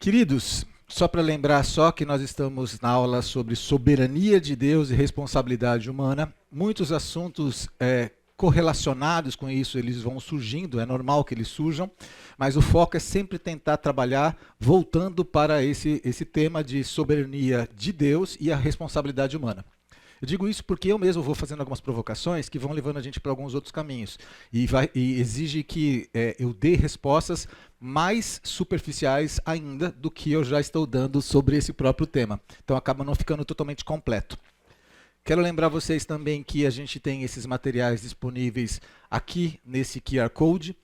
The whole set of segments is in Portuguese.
Queridos, só para lembrar só que nós estamos na aula sobre soberania de Deus e responsabilidade humana. Muitos assuntos correlacionados com isso, eles vão surgindo, é normal que eles surjam, mas o foco é sempre tentar trabalhar voltando para esse tema de soberania de Deus e a responsabilidade humana. Eu digo isso porque eu mesmo vou fazendo algumas provocações que vão levando a gente para alguns outros caminhos. E exige que eu dê respostas mais superficiais ainda do que eu já estou dando sobre esse próprio tema. Então acaba não ficando totalmente completo. Quero lembrar vocês também que a gente tem esses materiais disponíveis aqui nesse QR Code.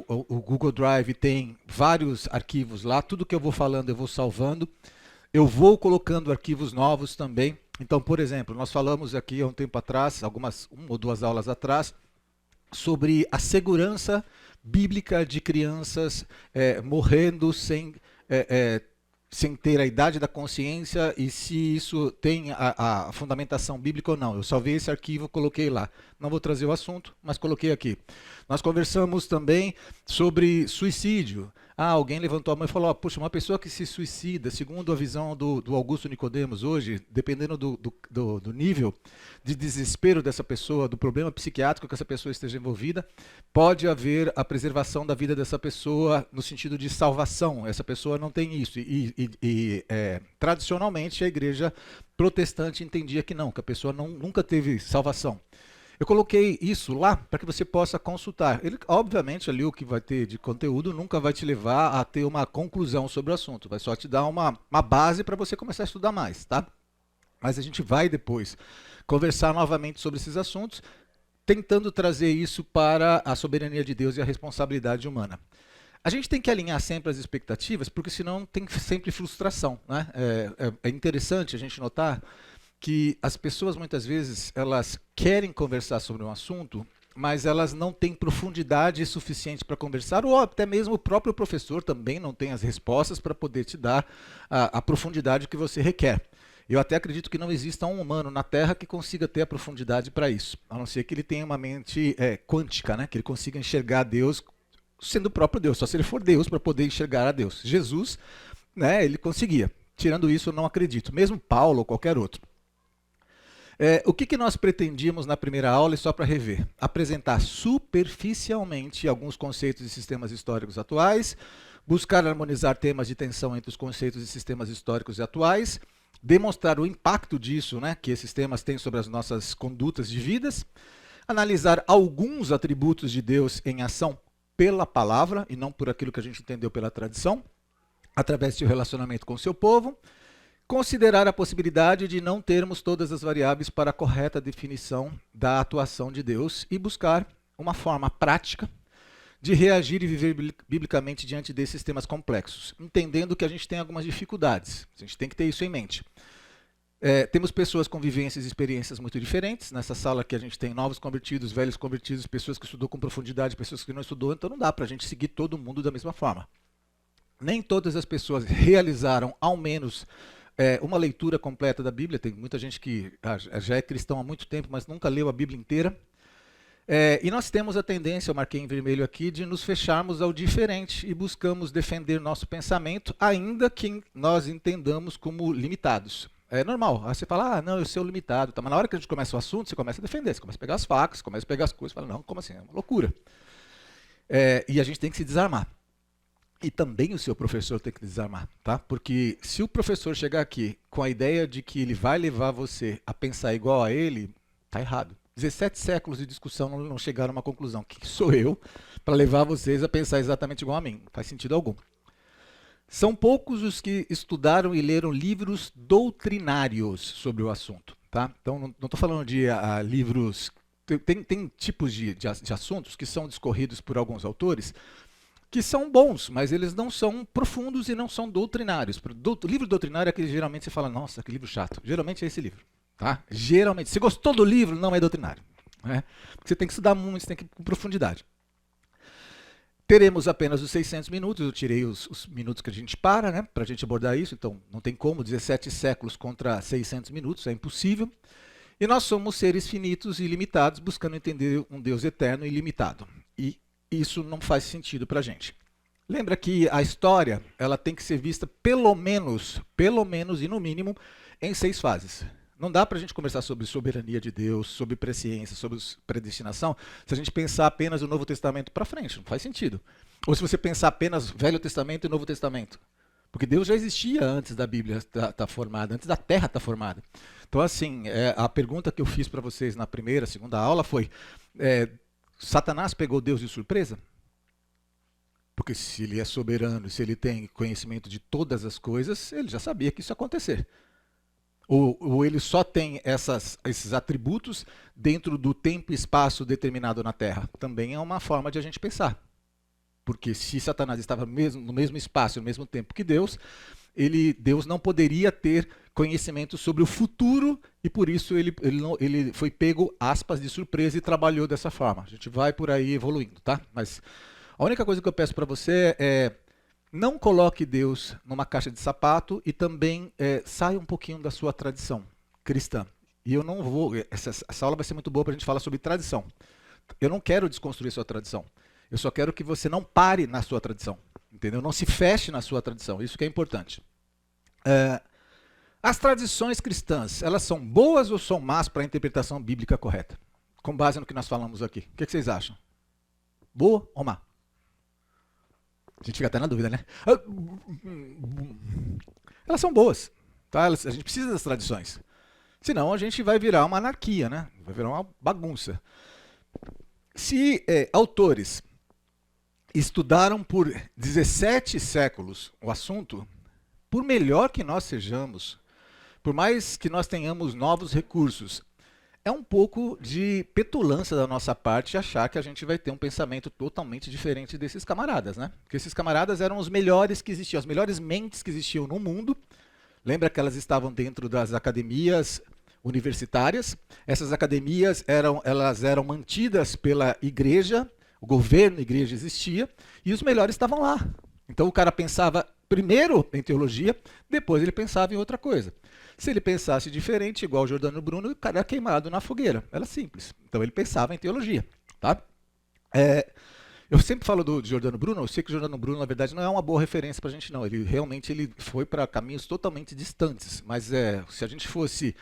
O Google Drive tem vários arquivos lá. Tudo que eu vou falando eu vou salvando. Eu vou colocando arquivos novos também. Então, por exemplo, nós falamos aqui há um tempo atrás, uma ou duas aulas atrás, sobre a segurança bíblica de crianças morrendo sem ter a idade da consciência e se isso tem a fundamentação bíblica ou não. Eu salvei esse arquivo, coloquei lá. Não vou trazer o assunto, mas coloquei aqui. Nós conversamos também sobre suicídio. Alguém levantou a mão e falou, puxa, uma pessoa que se suicida, segundo a visão do Augusto Nicodemos hoje, dependendo do nível de desespero dessa pessoa, do problema psiquiátrico que essa pessoa esteja envolvida, pode haver a preservação da vida dessa pessoa no sentido de salvação. Essa pessoa não tem isso. Tradicionalmente, a igreja protestante entendia que não, que a pessoa nunca teve salvação. Eu coloquei isso lá para que você possa consultar. Ele, obviamente, ali o que vai ter de conteúdo nunca vai te levar a ter uma conclusão sobre o assunto. Vai só te dar uma base para você começar a estudar mais, tá? Mas a gente vai depois conversar novamente sobre esses assuntos, tentando trazer isso para a soberania de Deus e a responsabilidade humana. A gente tem que alinhar sempre as expectativas, porque senão tem sempre frustração, né? É interessante a gente notar que as pessoas muitas vezes elas querem conversar sobre um assunto, mas elas não têm profundidade suficiente para conversar, ou até mesmo o próprio professor também não tem as respostas para poder te dar a profundidade que você requer. Eu até acredito que não exista um humano na Terra que consiga ter a profundidade para isso, a não ser que ele tenha uma mente quântica, né? Que ele consiga enxergar Deus sendo o próprio Deus, só se ele for Deus para poder enxergar a Deus. Jesus, né, ele conseguia. Tirando isso, eu não acredito. Mesmo Paulo ou qualquer outro. O que nós pretendíamos na primeira aula, e só para rever? Apresentar superficialmente alguns conceitos e sistemas históricos atuais, buscar harmonizar temas de tensão entre os conceitos e sistemas históricos atuais, demonstrar o impacto disso, né, que esses temas têm sobre as nossas condutas de vidas, analisar alguns atributos de Deus em ação pela palavra e não por aquilo que a gente entendeu pela tradição, através do seu relacionamento com o seu povo, considerar a possibilidade de não termos todas as variáveis para a correta definição da atuação de Deus e buscar uma forma prática de reagir e viver biblicamente diante desses temas complexos, entendendo que a gente tem algumas dificuldades. A gente tem que ter isso em mente. Temos pessoas com vivências e experiências muito diferentes. Nessa sala aqui a gente tem novos convertidos, velhos convertidos, pessoas que estudou com profundidade, pessoas que não estudou, então não dá para a gente seguir todo mundo da mesma forma. Nem todas as pessoas realizaram, ao menos, uma leitura completa da Bíblia. Tem muita gente que já é cristão há muito tempo, mas nunca leu a Bíblia inteira. E nós temos a tendência, eu marquei em vermelho aqui, de nos fecharmos ao diferente e buscamos defender nosso pensamento, ainda que nós entendamos como limitados. É normal. Aí você fala, não, eu sou limitado. Tá? Mas na hora que a gente começa o assunto, você começa a defender, você começa a pegar as facas, começa a pegar as coisas, fala, não, como assim? É uma loucura. E a gente tem que se desarmar. E também o seu professor tem que desarmar, tá? Porque se o professor chegar aqui com a ideia de que ele vai levar você a pensar igual a ele, tá errado. 17 séculos de discussão não chegaram a uma conclusão. Quem sou eu para levar vocês a pensar exatamente igual a mim? Não faz sentido algum. São poucos os que estudaram e leram livros doutrinários sobre o assunto, tá? Então não estou falando de livros... Tem tipos de assuntos que são discorridos por alguns autores que são bons, mas eles não são profundos e não são doutrinários. Livro doutrinário é aquele que geralmente você fala, nossa, que livro chato. Geralmente é esse livro. Tá? Geralmente. Se gostou do livro, não é doutrinário. Né? Porque você tem que estudar muito, você tem que ir com profundidade. Teremos apenas os 600 minutos, eu tirei os minutos que a gente para, né, para a gente abordar isso, então não tem como, 17 séculos contra 600 minutos, é impossível. E nós somos seres finitos e limitados, buscando entender um Deus eterno e ilimitado. E isso não faz sentido para a gente. Lembra que a história ela tem que ser vista pelo menos e no mínimo, em 6 fases. Não dá para a gente conversar sobre soberania de Deus, sobre presciência, sobre predestinação, se a gente pensar apenas o Novo Testamento para frente. Não faz sentido. Ou se você pensar apenas Velho Testamento e Novo Testamento. Porque Deus já existia antes da Bíblia estar formada, antes da Terra estar formada. Então, assim, a pergunta que eu fiz para vocês na primeira, segunda aula foi: Satanás pegou Deus de surpresa? Porque se ele é soberano, se ele tem conhecimento de todas as coisas, ele já sabia que isso ia acontecer. Ou ele só tem esses atributos dentro do tempo e espaço determinado na Terra? Também é uma forma de a gente pensar. Porque se Satanás estava no mesmo espaço, no mesmo tempo que Deus, Deus não poderia ter conhecimento sobre o futuro e por isso ele foi pego, aspas, de surpresa e trabalhou dessa forma. A gente vai por aí evoluindo, tá? Mas a única coisa que eu peço para você é não coloque Deus numa caixa de sapato e também saia um pouquinho da sua tradição cristã. E eu não vou... Essa aula vai ser muito boa para a gente falar sobre tradição. Eu não quero desconstruir sua tradição. Eu só quero que você não pare na sua tradição. Entendeu? Não se feche na sua tradição. Isso que é importante. As tradições cristãs, elas são boas ou são más para a interpretação bíblica correta? Com base no que nós falamos aqui. O que vocês acham? Boa ou má? A gente fica até na dúvida, né? Elas são boas. Tá? A gente precisa das tradições. Senão a gente vai virar uma anarquia, né? Vai virar uma bagunça. Se autores estudaram por 17 séculos o assunto, por melhor que nós sejamos, por mais que nós tenhamos novos recursos, é um pouco de petulância da nossa parte achar que a gente vai ter um pensamento totalmente diferente desses camaradas, né? Porque esses camaradas eram os melhores que existiam, as melhores mentes que existiam no mundo. Lembra que elas estavam dentro das academias universitárias? Essas academias elas eram mantidas pela igreja, o governo, a igreja existia, e os melhores estavam lá. Então o cara pensava primeiro em teologia, depois ele pensava em outra coisa. Se ele pensasse diferente, igual o Giordano Bruno, o cara era queimado na fogueira. Era simples. Então ele pensava em teologia. Tá? Eu sempre falo do Giordano Bruno, eu sei que o Giordano Bruno, na verdade, não é uma boa referência para a gente, não. Ele realmente foi para caminhos totalmente distantes. Mas se a gente fosse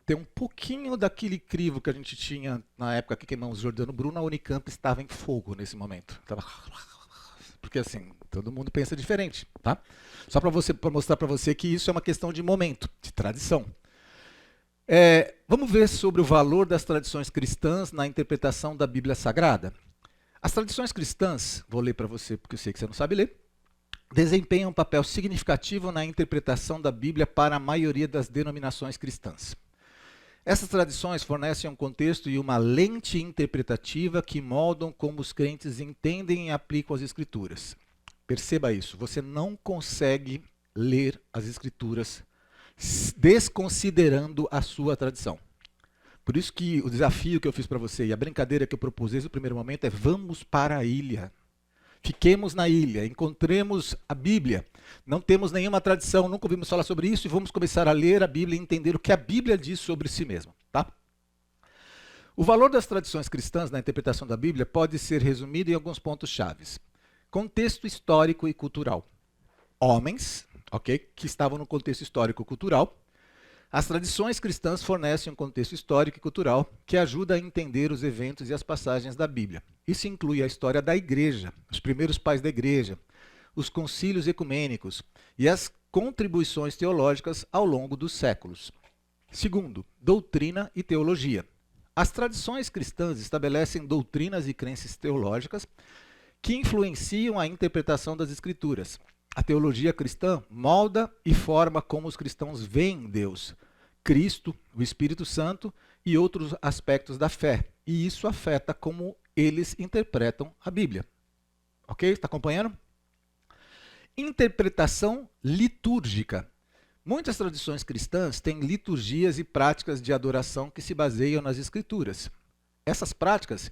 ter um pouquinho daquele crivo que a gente tinha na época que queimamos o Giordano Bruno, a Unicamp estava em fogo nesse momento. Porque assim, todo mundo pensa diferente, tá? Só para mostrar para você que isso é uma questão de momento, de tradição. Vamos ver sobre o valor das tradições cristãs na interpretação da Bíblia Sagrada. As tradições cristãs, vou ler para você porque eu sei que você não sabe ler, desempenham um papel significativo na interpretação da Bíblia para a maioria das denominações cristãs. Essas tradições fornecem um contexto e uma lente interpretativa que moldam como os crentes entendem e aplicam as Escrituras. Perceba isso, você não consegue ler as Escrituras desconsiderando a sua tradição. Por isso que o desafio que eu fiz para você e a brincadeira que eu propus desde o primeiro momento é: vamos para a ilha. Fiquemos na ilha, encontremos a Bíblia. Não temos nenhuma tradição, nunca ouvimos falar sobre isso e vamos começar a ler a Bíblia e entender o que a Bíblia diz sobre si mesma. Tá? O valor das tradições cristãs na interpretação da Bíblia pode ser resumido em alguns pontos chaves. Contexto histórico e cultural. Homens, que estavam no contexto histórico e cultural. As tradições cristãs fornecem um contexto histórico e cultural que ajuda a entender os eventos e as passagens da Bíblia. Isso inclui a história da igreja, os primeiros pais da igreja, os concílios ecumênicos e as contribuições teológicas ao longo dos séculos. Segundo, doutrina e teologia. As tradições cristãs estabelecem doutrinas e crenças teológicas que influenciam a interpretação das Escrituras. A teologia cristã molda e forma como os cristãos veem Deus, Cristo, o Espírito Santo e outros aspectos da fé. E isso afeta como eles interpretam a Bíblia. Ok? Está acompanhando? Interpretação litúrgica. Muitas tradições cristãs têm liturgias e práticas de adoração que se baseiam nas Escrituras. Essas práticas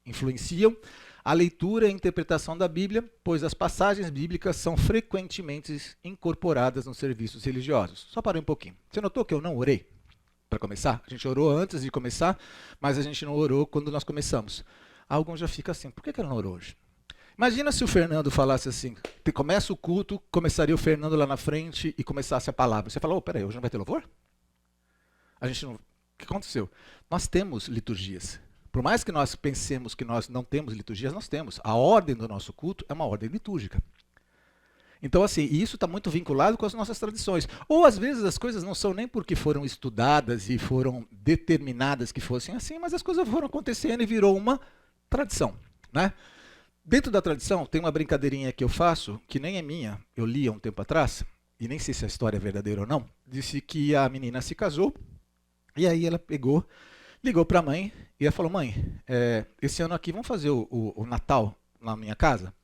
influenciam a leitura e a interpretação da Bíblia, pois as passagens bíblicas são frequentemente incorporadas nos serviços religiosos. Só parei um pouquinho. Você notou que eu não orei para começar? A gente orou antes de começar, mas a gente não orou quando nós começamos. Alguns já ficam assim: por que ela não orou hoje? Imagina se o Fernando falasse assim, começa o culto, começaria o Fernando lá na frente e começasse a palavra. Você fala, oh, peraí, hoje não vai ter louvor? A gente não... O que aconteceu? Nós temos liturgias. Por mais que nós pensemos que nós não temos liturgias, nós temos. A ordem do nosso culto é uma ordem litúrgica. Então, assim, isso está muito vinculado com as nossas tradições. Ou, às vezes, as coisas não são nem porque foram estudadas e foram determinadas que fossem assim, mas as coisas foram acontecendo e virou uma tradição, né? Dentro da tradição, tem uma brincadeirinha que eu faço, que nem é minha, eu li há um tempo atrás, e nem sei se a história é verdadeira ou não, disse que a menina se casou, e aí ela pegou, ligou para a mãe, e ela falou, mãe, esse ano aqui vamos fazer o Natal na minha casa?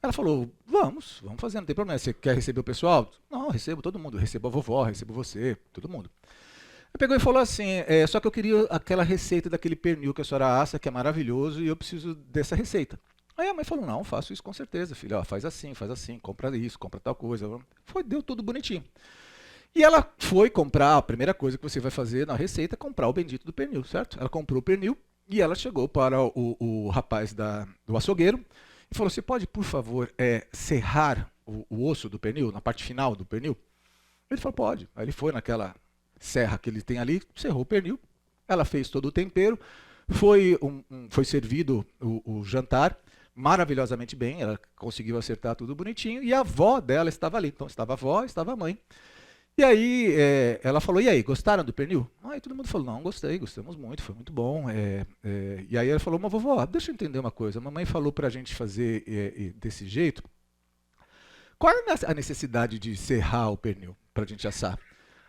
Ela falou, vamos fazer, não tem problema. Você quer receber o pessoal? Não, eu recebo todo mundo, eu recebo a vovó, recebo você, todo mundo. Ela pegou e falou assim, só que eu queria aquela receita daquele pernil que a senhora assa, que é maravilhoso, e eu preciso dessa receita. Aí a mãe falou, não, faço isso com certeza, filho, ó, faz assim, compra isso, compra tal coisa. Deu tudo bonitinho. E ela foi comprar, a primeira coisa que você vai fazer na receita é comprar o bendito do pernil, certo? Ela comprou o pernil e ela chegou para o rapaz do açougueiro, e falou, você pode, por favor, serrar o osso do pernil, na parte final do pernil? Ele falou, pode. Aí ele foi naquela serra que ele tem ali, serrou o pernil, ela fez todo o tempero, foi servido o jantar, maravilhosamente bem, ela conseguiu acertar tudo bonitinho, e a avó dela estava ali. Então estava a avó, estava a mãe. E aí ela falou, e aí, gostaram do pernil? Aí todo mundo falou, não, gostamos muito, foi muito bom. E aí ela falou, mas vovó, deixa eu entender uma coisa, a mamãe falou para a gente fazer desse jeito, qual é a necessidade de serrar o pernil para a gente assar?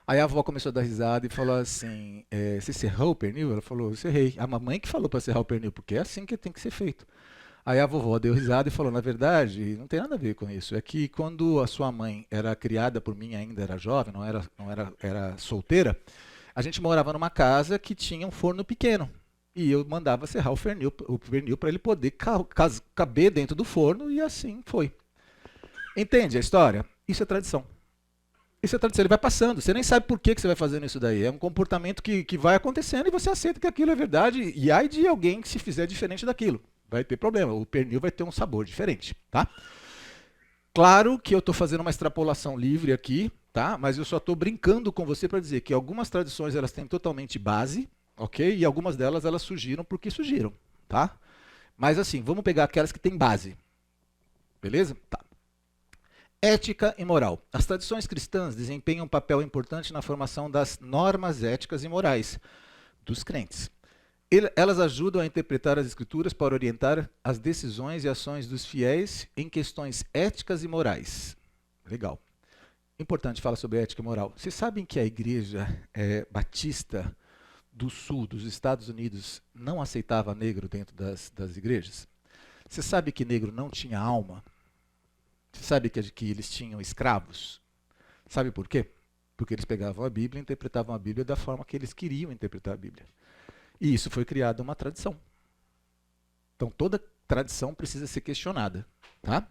Aí a avó começou a dar risada e falou assim, você serrou o pernil? Ela falou, eu serrei. A mamãe que falou para serrar o pernil, porque é assim que tem que ser feito. Aí a vovó deu risada e falou, na verdade, não tem nada a ver com isso. É que quando a sua mãe era criada por mim, ainda era jovem, era solteira, a gente morava numa casa que tinha um forno pequeno. E eu mandava serrar o pernil para ele poder caber dentro do forno, e assim foi. Entende a história? Isso é tradição. Isso é tradição, ele vai passando. Você nem sabe por que você vai fazendo isso daí. É um comportamento que vai acontecendo e você aceita que aquilo é verdade. E ai de alguém que se fizer diferente daquilo. Vai ter problema, o pernil vai ter um sabor diferente, tá? Claro que eu estou fazendo uma extrapolação livre aqui, tá? Mas eu só estou brincando com você para dizer que algumas tradições elas têm totalmente base, ok? E algumas delas elas surgiram porque surgiram, tá? Mas assim, vamos pegar aquelas que têm base, beleza? Tá. Ética e moral. As tradições cristãs desempenham um papel importante na formação das normas éticas e morais dos crentes. Elas ajudam a interpretar as escrituras para orientar as decisões e ações dos fiéis em questões éticas e morais. Legal. Importante falar sobre ética e moral. Vocês sabem que a igreja batista do sul dos Estados Unidos não aceitava negro dentro das igrejas? Você sabe que negro não tinha alma? Você sabe que eles tinham escravos? Sabe por quê? Porque eles pegavam a Bíblia e interpretavam a Bíblia da forma que eles queriam interpretar a Bíblia. E isso foi criado uma tradição. Então toda tradição precisa ser questionada, tá?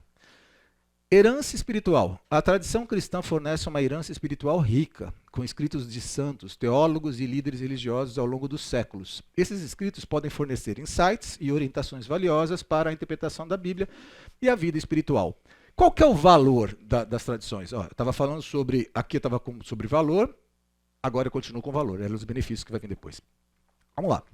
Herança espiritual. A tradição cristã fornece uma herança espiritual rica, com escritos de santos, teólogos e líderes religiosos ao longo dos séculos. Esses escritos podem fornecer insights e orientações valiosas para a interpretação da Bíblia e a vida espiritual. Qual que é o valor das tradições? Eu estava falando sobre, aqui eu estava sobre valor, agora eu continuo com valor, eram os benefícios que vai vir depois. Vamos lá.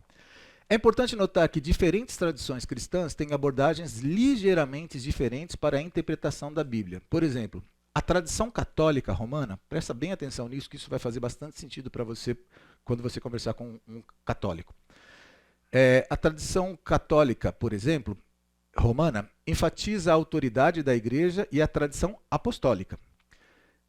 É importante notar que diferentes tradições cristãs têm abordagens ligeiramente diferentes para a interpretação da Bíblia. Por exemplo, a tradição católica romana, presta bem atenção nisso, que isso vai fazer bastante sentido para você quando você conversar com um católico. A tradição católica, por exemplo, romana, enfatiza a autoridade da igreja e a tradição apostólica,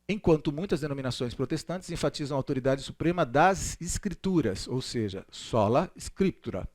enquanto muitas denominações protestantes enfatizam a autoridade suprema das escrituras, ou seja, sola scriptura.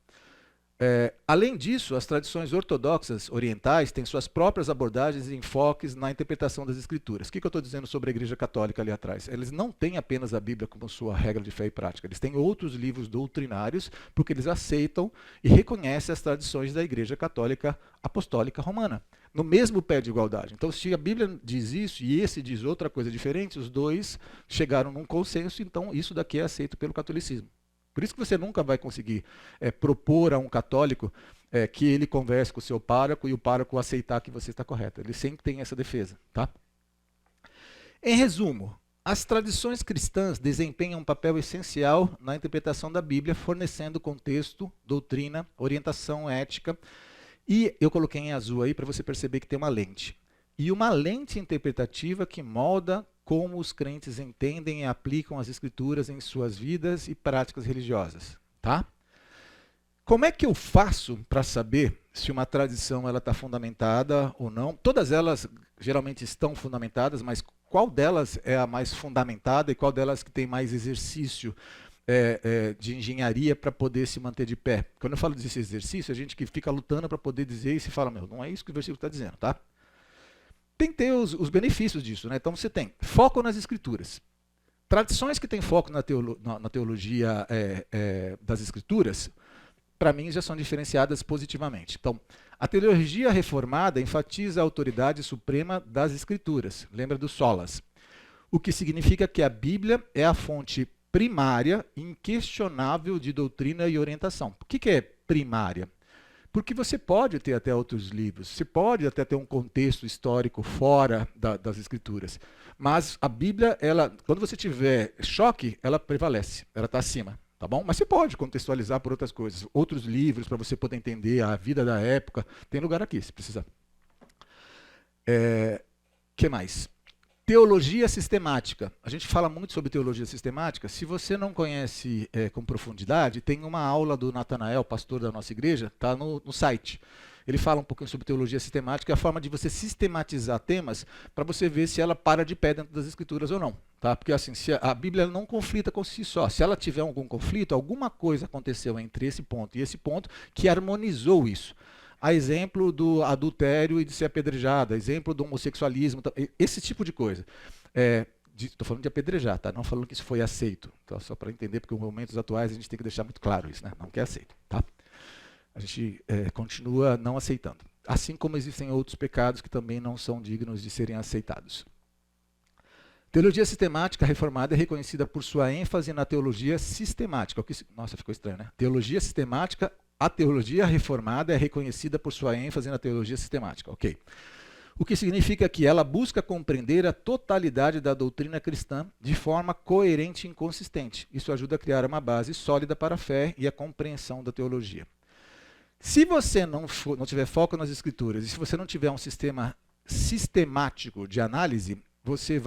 Além disso, as tradições ortodoxas orientais têm suas próprias abordagens e enfoques na interpretação das escrituras. O que eu estou dizendo sobre a Igreja Católica ali atrás? Eles não têm apenas a Bíblia como sua regra de fé e prática, eles têm outros livros doutrinários, porque eles aceitam e reconhecem as tradições da Igreja Católica Apostólica Romana, no mesmo pé de igualdade. Então, se a Bíblia diz isso e esse diz outra coisa diferente, os dois chegaram num consenso, então isso daqui é aceito pelo catolicismo. Por isso que você nunca vai conseguir propor a um católico que ele converse com o seu pároco e o pároco aceitar que você está correto. Ele sempre tem essa defesa, tá? Em resumo, as tradições cristãs desempenham um papel essencial na interpretação da Bíblia, fornecendo contexto, doutrina, orientação ética. E eu coloquei em azul aí para você perceber que tem uma lente. E uma lente interpretativa que molda como os crentes entendem e aplicam as escrituras em suas vidas e práticas religiosas, tá? Como é que eu faço para saber se uma tradição está fundamentada ou não? Todas elas geralmente estão fundamentadas, mas qual delas é a mais fundamentada e qual delas que tem mais exercício de engenharia para poder se manter de pé? Quando eu falo desse exercício, a gente que fica lutando para poder dizer e se fala, meu, não é isso que o versículo está dizendo, tá? Tem que ter os benefícios disso, né? Então você tem foco nas escrituras. Tradições que têm foco na teologia das escrituras, para mim, já são diferenciadas positivamente. Então, a teologia reformada enfatiza a autoridade suprema das Escrituras. Lembra do solas. O que significa que a Bíblia é a fonte primária, inquestionável de doutrina e orientação. Por que é primária? Porque você pode ter até outros livros, você pode até ter um contexto histórico fora das Escrituras. Mas a Bíblia, quando você tiver choque, ela prevalece, ela está acima. Tá bom? Mas você pode contextualizar por outras coisas, outros livros para você poder entender a vida da época. Tem lugar aqui, se precisar. Que mais? Teologia sistemática. A gente fala muito sobre teologia sistemática. Se você não conhece com profundidade, tem uma aula do Natanael, pastor da nossa igreja, está no site. Ele fala um pouquinho sobre teologia sistemática, a forma de você sistematizar temas para você ver se ela para de pé dentro das escrituras ou não. Tá? Porque assim, se a Bíblia não conflita com si só. Se ela tiver algum conflito, alguma coisa aconteceu entre esse ponto e esse ponto que harmonizou isso. A exemplo do adultério e de ser apedrejado, a exemplo do homossexualismo, esse tipo de coisa. Estou falando de apedrejar, tá? Não falando que isso foi aceito. Então, só para entender, porque em momentos atuais a gente tem que deixar muito claro isso, né? Não que é aceito. Tá? A gente continua não aceitando. Assim como existem outros pecados que também não são dignos de serem aceitados. Teologia sistemática reformada é reconhecida por sua ênfase na teologia sistemática. Nossa, ficou estranho, né? Teologia sistemática, a teologia reformada é reconhecida por sua ênfase na teologia sistemática. Ok. O que significa que ela busca compreender a totalidade da doutrina cristã de forma coerente e inconsistente. Isso ajuda a criar uma base sólida para a fé e a compreensão da teologia. Se você não tiver foco nas escrituras e se você não tiver um sistema sistemático de análise, você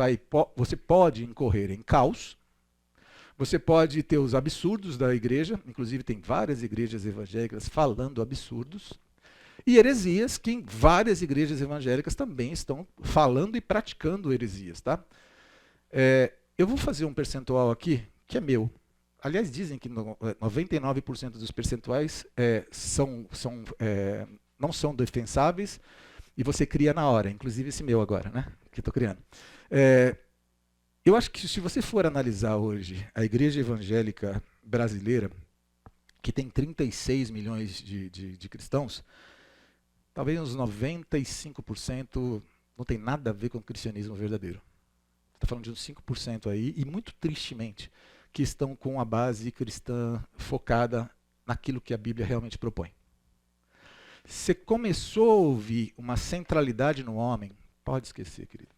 pode incorrer em caos, você pode ter os absurdos da igreja, inclusive tem várias igrejas evangélicas falando absurdos, e heresias, que em várias igrejas evangélicas também estão falando e praticando heresias. Tá? Eu vou fazer um percentual aqui que é meu. Aliás, dizem que 99% dos percentuais não são defensáveis e você cria na hora, inclusive esse meu agora, né, que estou criando. Eu acho que se você for analisar hoje a igreja evangélica brasileira, que tem 36 milhões de cristãos, talvez uns 95% não tem nada a ver com o cristianismo verdadeiro. Está falando de uns 5% aí, e muito tristemente, que estão com a base cristã focada naquilo que a Bíblia realmente propõe. Você começou a ouvir uma centralidade no homem, pode esquecer, querido.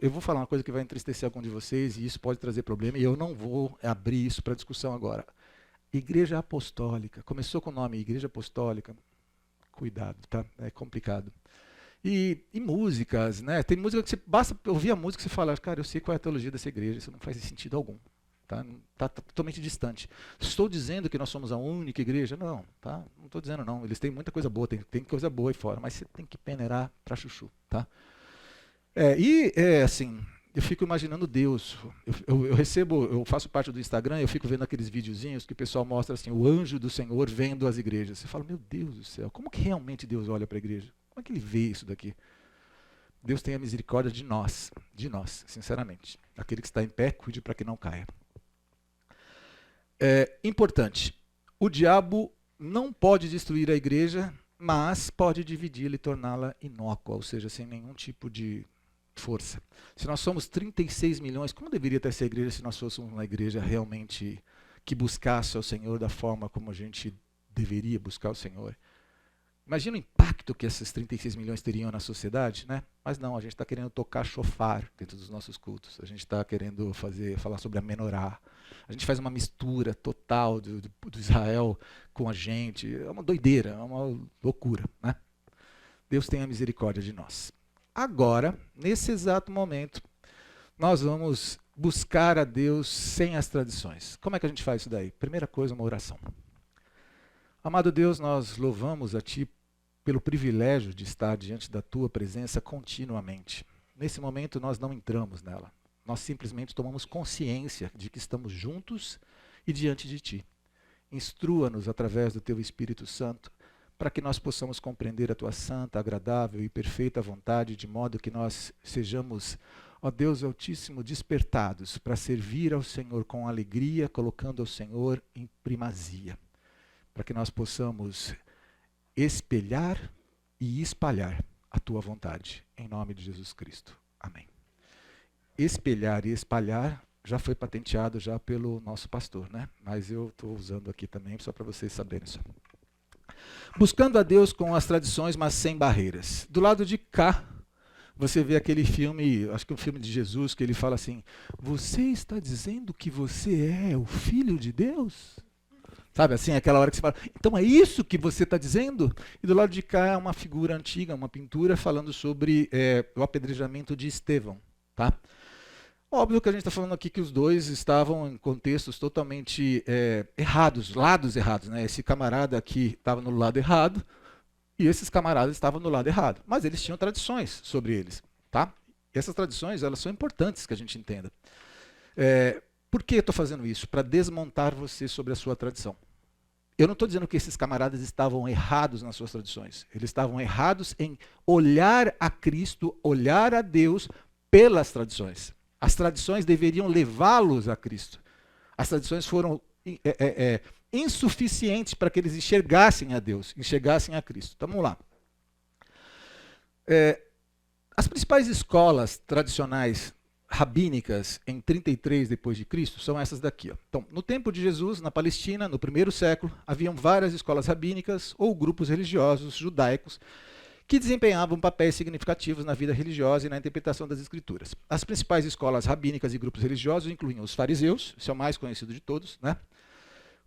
Eu vou falar uma coisa que vai entristecer algum de vocês, e isso pode trazer problema, e eu não vou abrir isso para discussão agora. Igreja apostólica, começou com o nome Igreja Apostólica, cuidado, tá? É complicado. E músicas, né? Tem música que você basta ouvir a música e você fala, cara, eu sei qual é a teologia dessa igreja, isso não faz sentido algum. Tá totalmente distante. Estou dizendo que nós somos a única igreja? Não, tá? Não estou dizendo não. Eles têm muita coisa boa, tem coisa boa aí fora, mas você tem que peneirar para chuchu, tá? Assim, eu fico imaginando Deus. Eu faço parte do Instagram, eu fico vendo aqueles videozinhos que o pessoal mostra assim, o anjo do Senhor vendo as igrejas. Você fala, meu Deus do céu, como que realmente Deus olha para a igreja? Como é que ele vê isso daqui? Deus tenha misericórdia de nós, sinceramente. Aquele que está em pé, cuide para que não caia. Importante, o diabo não pode destruir a igreja, mas pode dividi-la e torná-la inócua, ou seja, sem nenhum tipo de força. Se nós somos 36 milhões, como deveria ter essa igreja se nós fôssemos uma igreja realmente que buscasse ao Senhor da forma como a gente deveria buscar o Senhor. Imagina o impacto que esses 36 milhões teriam na sociedade, né? Mas não, a gente está querendo tocar shofar dentro dos nossos cultos. A gente está querendo falar sobre a menorá. A gente faz uma mistura total do Israel com a gente. É uma doideira, é uma loucura, né? Deus tenha misericórdia de nós. Agora, nesse exato momento, nós vamos buscar a Deus sem as tradições. Como é que a gente faz isso daí? Primeira coisa, uma oração. Amado Deus, nós louvamos a Ti pelo privilégio de estar diante da Tua presença continuamente. Nesse momento nós não entramos nela. Nós simplesmente tomamos consciência de que estamos juntos e diante de Ti. Instrua-nos através do Teu Espírito Santo para que nós possamos compreender a Tua santa, agradável e perfeita vontade, de modo que nós sejamos, ó Deus Altíssimo, despertados para servir ao Senhor com alegria, colocando ao Senhor em primazia. Para que nós possamos espelhar e espalhar a Tua vontade, em nome de Jesus Cristo. Amém. Espelhar e espalhar já foi patenteado já pelo nosso pastor, né? Mas eu estou usando aqui também, só para vocês saberem isso. Buscando a Deus com as tradições, mas sem barreiras. Do lado de cá, você vê aquele filme, acho que é um filme de Jesus, que ele fala assim: você está dizendo que você é o Filho de Deus? Sabe assim, aquela hora que você fala, então é isso que você está dizendo? E do lado de cá é uma figura antiga, uma pintura falando sobre o apedrejamento de Estevão. Tá? Óbvio que a gente está falando aqui que os dois estavam em contextos totalmente errados, lados errados. Né? Esse camarada aqui estava no lado errado e esses camaradas estavam no lado errado. Mas eles tinham tradições sobre eles. Tá? E essas tradições elas são importantes que a gente entenda. Por que eu estou fazendo isso? Para desmontar você sobre a sua tradição. Eu não estou dizendo que esses camaradas estavam errados nas suas tradições. Eles estavam errados em olhar a Cristo, olhar a Deus pelas tradições. As tradições deveriam levá-los a Cristo. As tradições foram insuficientes para que eles enxergassem a Deus, enxergassem a Cristo. Então, vamos lá. As principais escolas tradicionais rabínicas em 33 depois de Cristo são essas daqui. Ó. Então, no tempo de Jesus, na Palestina, no primeiro século, haviam várias escolas rabínicas ou grupos religiosos judaicos que desempenhavam papéis significativos na vida religiosa e na interpretação das Escrituras. As principais escolas rabínicas e grupos religiosos incluíam os fariseus, esse é o mais conhecido de todos, né?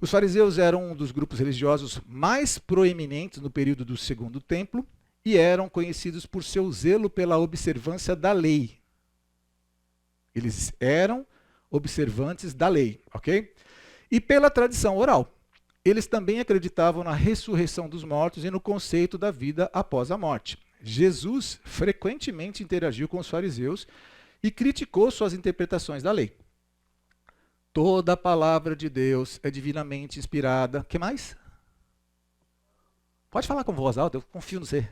Os fariseus eram um dos grupos religiosos mais proeminentes no período do Segundo Templo e eram conhecidos por seu zelo pela observância da lei. Eles eram observantes da lei, ok? E pela tradição oral. Eles também acreditavam na ressurreição dos mortos e no conceito da vida após a morte. Jesus frequentemente interagiu com os fariseus e criticou suas interpretações da lei. Toda a palavra de Deus é divinamente inspirada. O que mais? Pode falar com voz alta, eu confio no você.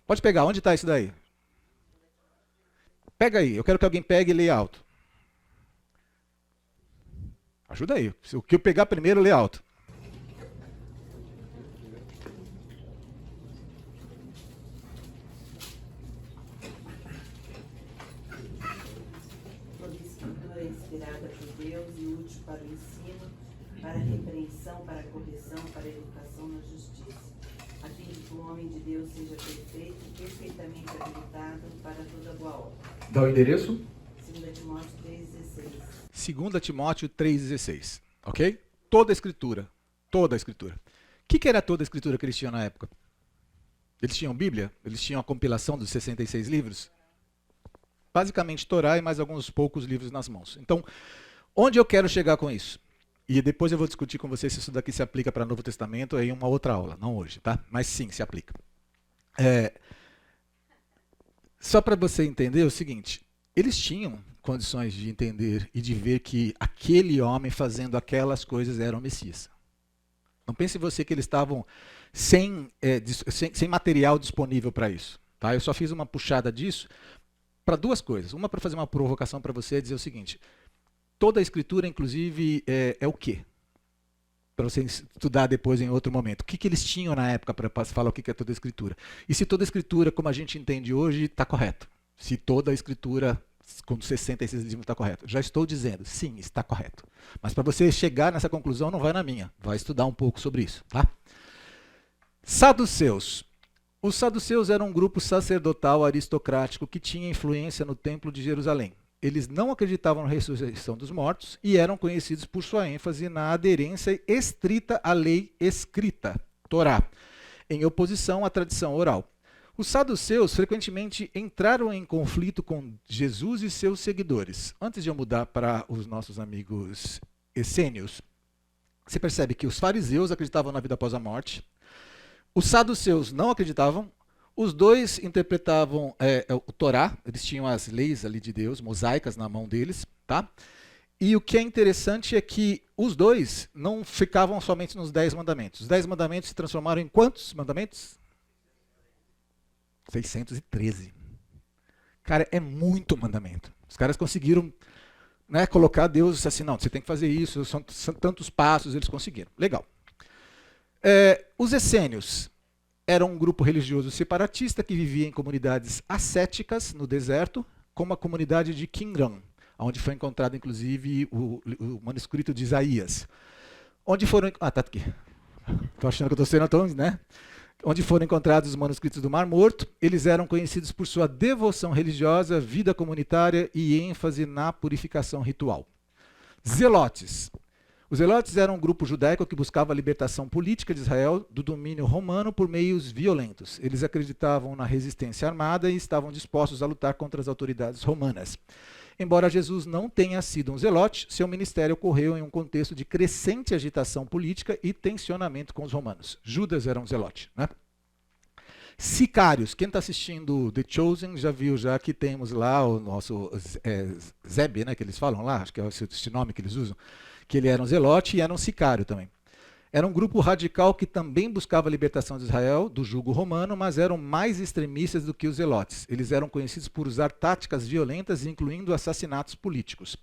Pode pegar, onde está isso daí? Pega aí, eu quero que alguém pegue e leia alto. Ajuda aí. O que eu pegar primeiro, lê alto. Toda escritura é inspirada por Deus e útil para o ensino, para a repreensão, para a correção, para a educação na justiça, a fim de que o homem de Deus seja perfeito e perfeitamente habilitado para toda boa obra. Dá o endereço? 2 Timóteo 3,16. 2 Timóteo 3,16. Ok? Toda a escritura. Toda a escritura. O que era toda a escritura que eles tinham na época? Eles tinham Bíblia? Eles tinham a compilação dos 66 livros? Basicamente, Torá e mais alguns poucos livros nas mãos. Então, onde eu quero chegar com isso? E depois eu vou discutir com vocês se isso daqui se aplica para o Novo Testamento em uma outra aula, não hoje, tá? Mas sim, se aplica. Só para você entender o seguinte, eles tinham condições de entender e de ver que aquele homem fazendo aquelas coisas era o Messias. Não pense você que eles estavam sem material disponível para isso. Tá? Eu só fiz uma puxada disso para duas coisas. Uma, para fazer uma provocação para você, dizer o seguinte: toda a escritura, inclusive, é o quê? Para você estudar depois em outro momento. O que eles tinham na época para falar o que é toda a escritura? E se toda a escritura, como a gente entende hoje, está correto. Se toda a escritura com 66 dízimos está correto. Já estou dizendo, sim, está correto. Mas para você chegar nessa conclusão, não vai na minha. Vai estudar um pouco sobre isso, tá? Saduceus. Os saduceus eram um grupo sacerdotal aristocrático que tinha influência no Templo de Jerusalém. Eles não acreditavam na ressurreição dos mortos e eram conhecidos por sua ênfase na aderência estrita à lei escrita, Torá, em oposição à tradição oral. Os saduceus frequentemente entraram em conflito com Jesus e seus seguidores. Antes de eu mudar para os nossos amigos essênios, você percebe que os fariseus acreditavam na vida após a morte, os saduceus não acreditavam, os dois interpretavam o Torá, eles tinham as leis ali de Deus, mosaicas na mão deles, tá? E o que é interessante é que os dois não ficavam somente nos 10 mandamentos. Os 10 mandamentos se transformaram em quantos mandamentos? 613. Cara, é muito mandamento. Os caras conseguiram, né, colocar Deus assim, não, você tem que fazer isso, são tantos passos, eles conseguiram. Legal. Os essênios eram um grupo religioso separatista que vivia em comunidades ascéticas no deserto, como a comunidade de Qumran, onde foi encontrado inclusive o manuscrito de Isaías. Onde foram... tá aqui. Estou achando que eu estou sendo tão, né? Onde foram encontrados os manuscritos do Mar Morto. Eles eram conhecidos por sua devoção religiosa, vida comunitária e ênfase na purificação ritual. Zelotes. Os zelotes eram um grupo judaico que buscava a libertação política de Israel do domínio romano por meios violentos. Eles acreditavam na resistência armada e estavam dispostos a lutar contra as autoridades romanas. Embora Jesus não tenha sido um zelote, seu ministério ocorreu em um contexto de crescente agitação política e tensionamento com os romanos. Judas era um zelote, né? Sicários. Quem está assistindo The Chosen já viu já que temos lá o nosso Zeb, né, que eles falam lá, acho que é esse nome que eles usam, que ele era um zelote e era um sicário também. Era um grupo radical que também buscava a libertação de Israel do jugo romano, mas eram mais extremistas do que os zelotes. Eles eram conhecidos por usar táticas violentas, incluindo assassinatos políticos.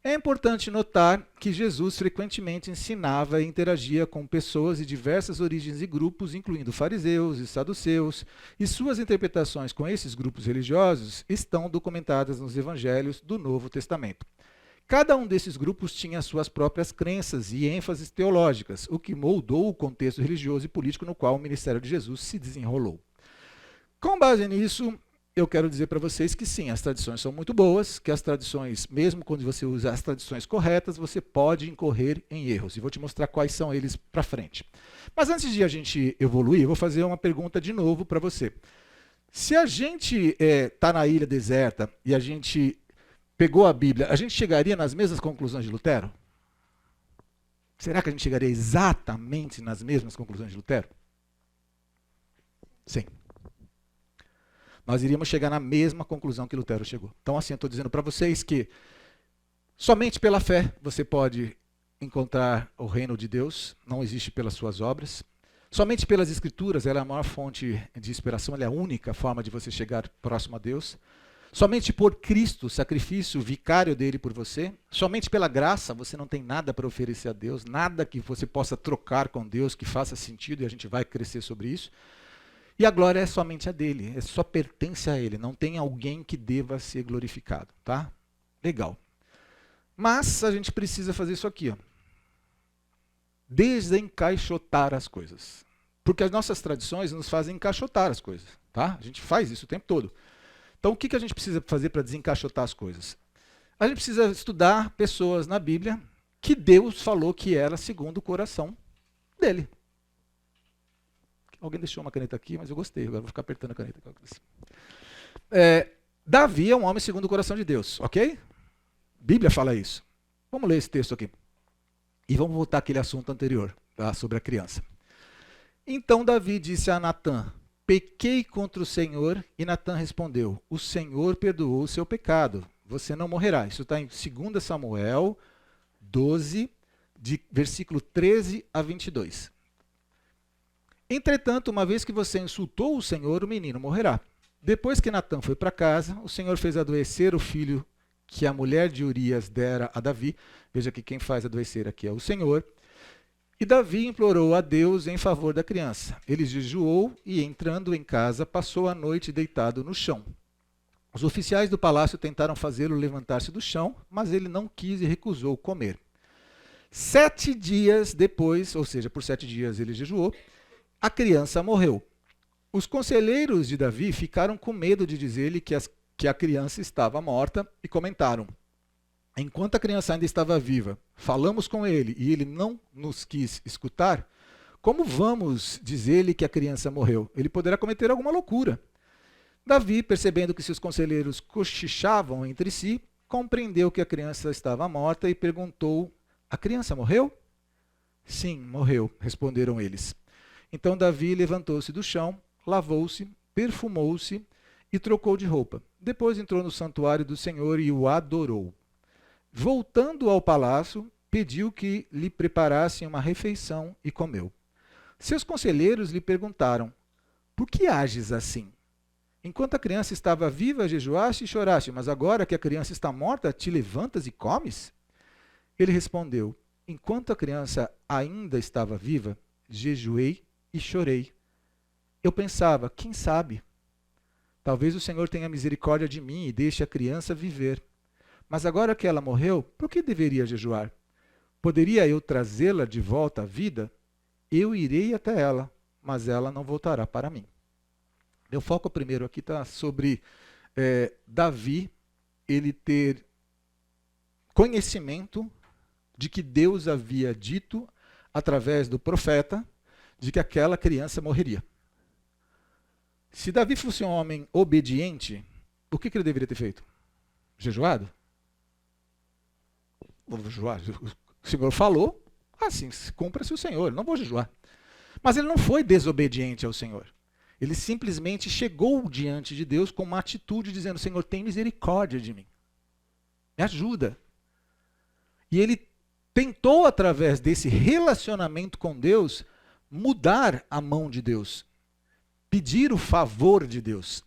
É importante notar que Jesus frequentemente ensinava e interagia com pessoas de diversas origens e grupos, incluindo fariseus e saduceus, e suas interpretações com esses grupos religiosos estão documentadas nos evangelhos do Novo Testamento. Cada um desses grupos tinha suas próprias crenças e ênfases teológicas, o que moldou o contexto religioso e político no qual o ministério de Jesus se desenrolou. Com base nisso, eu quero dizer para vocês que sim, as tradições são muito boas, que as tradições, mesmo quando você usa as tradições corretas, você pode incorrer em erros. E vou te mostrar quais são eles para frente. Mas antes de a gente evoluir, eu vou fazer uma pergunta de novo para você. Se a gente está na ilha deserta e a gente pegou a Bíblia, a gente chegaria nas mesmas conclusões de Lutero? Será que a gente chegaria exatamente nas mesmas conclusões de Lutero? Sim. Nós iríamos chegar na mesma conclusão que Lutero chegou. Então, assim, eu estou dizendo para vocês que somente pela fé você pode encontrar o reino de Deus, não existe pelas suas obras. Somente pelas Escrituras, ela é a maior fonte de inspiração, ela é a única forma de você chegar próximo a Deus. Somente por Cristo, o sacrifício vicário dele por você, somente pela graça, você não tem nada para oferecer a Deus, nada que você possa trocar com Deus que faça sentido, e a gente vai crescer sobre isso. E a glória é somente a dele, só pertence a ele, não tem alguém que deva ser glorificado, tá? Legal. Mas a gente precisa fazer isso aqui, ó. Desencaixotar as coisas. Porque as nossas tradições nos fazem encaixotar as coisas, tá? A gente faz isso o tempo todo. Então, o que a gente precisa fazer para desencaixotar as coisas? A gente precisa estudar pessoas na Bíblia que Deus falou que era segundo o coração dele. Alguém deixou uma caneta aqui, mas eu gostei, agora vou ficar apertando a caneta. Davi é um homem segundo o coração de Deus, ok? Bíblia fala isso. Vamos ler esse texto aqui. E vamos voltar àquele assunto anterior, tá, sobre a criança. Então Davi disse a Natã: pequei contra o Senhor, e Natã respondeu: o Senhor perdoou o seu pecado, você não morrerá. Isso está em 2 Samuel 12, de versículo 13 a 22. Entretanto, uma vez que você insultou o Senhor, o menino morrerá. Depois que Natã foi para casa, o Senhor fez adoecer o filho que a mulher de Urias dera a Davi. Veja que quem faz adoecer aqui é o Senhor. E Davi implorou a Deus em favor da criança. Ele jejuou e, entrando em casa, passou a noite deitado no chão. Os oficiais do palácio tentaram fazê-lo levantar-se do chão, mas ele não quis e recusou comer. 7 dias depois, ou seja, por 7 dias ele jejuou, a criança morreu. Os conselheiros de Davi ficaram com medo de dizer-lhe que a criança estava morta e comentaram: enquanto a criança ainda estava viva, falamos com ele e ele não nos quis escutar, como vamos dizer-lhe que a criança morreu? Ele poderá cometer alguma loucura. Davi, percebendo que seus conselheiros cochichavam entre si, compreendeu que a criança estava morta e perguntou: a criança morreu? Sim, morreu, responderam eles. Então Davi levantou-se do chão, lavou-se, perfumou-se e trocou de roupa. Depois entrou no santuário do Senhor e o adorou. Voltando ao palácio, pediu que lhe preparassem uma refeição e comeu. Seus conselheiros lhe perguntaram: por que ages assim? Enquanto a criança estava viva, jejuaste e choraste, mas agora que a criança está morta, te levantas e comes? Ele respondeu: enquanto a criança ainda estava viva, jejuei e chorei. Eu pensava: quem sabe? Talvez o Senhor tenha misericórdia de mim e deixe a criança viver. Mas agora que ela morreu, por que deveria jejuar? Poderia eu trazê-la de volta à vida? Eu irei até ela, mas ela não voltará para mim. Meu foco primeiro aqui está sobre Davi, ele ter conhecimento de que Deus havia dito, através do profeta, de que aquela criança morreria. Se Davi fosse um homem obediente, o que ele deveria ter feito? Jejuado? Vou jejuar. O Senhor falou, assim, cumpra-se o Senhor, não vou jejuar. Mas ele não foi desobediente ao Senhor. Ele simplesmente chegou diante de Deus com uma atitude dizendo: Senhor, tem misericórdia de mim. Me ajuda. E ele tentou, através desse relacionamento com Deus, mudar a mão de Deus. Pedir o favor de Deus.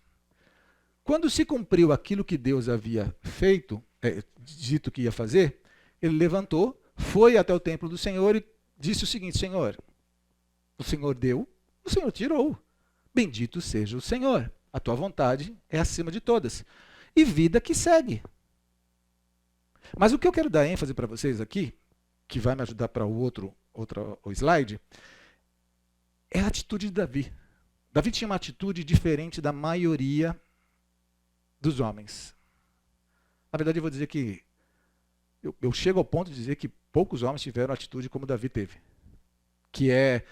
Quando se cumpriu aquilo que Deus havia feito, dito que ia fazer, ele levantou, foi até o templo do Senhor e disse o seguinte: Senhor, o Senhor deu, o Senhor tirou. Bendito seja o Senhor. A tua vontade é acima de todas. E vida que segue. Mas o que eu quero dar ênfase para vocês aqui, que vai me ajudar para o slide, é a atitude de Davi. Davi tinha uma atitude diferente da maioria dos homens. Na verdade, eu vou dizer que eu chego ao ponto de dizer que poucos homens tiveram a atitude como Davi teve. Que é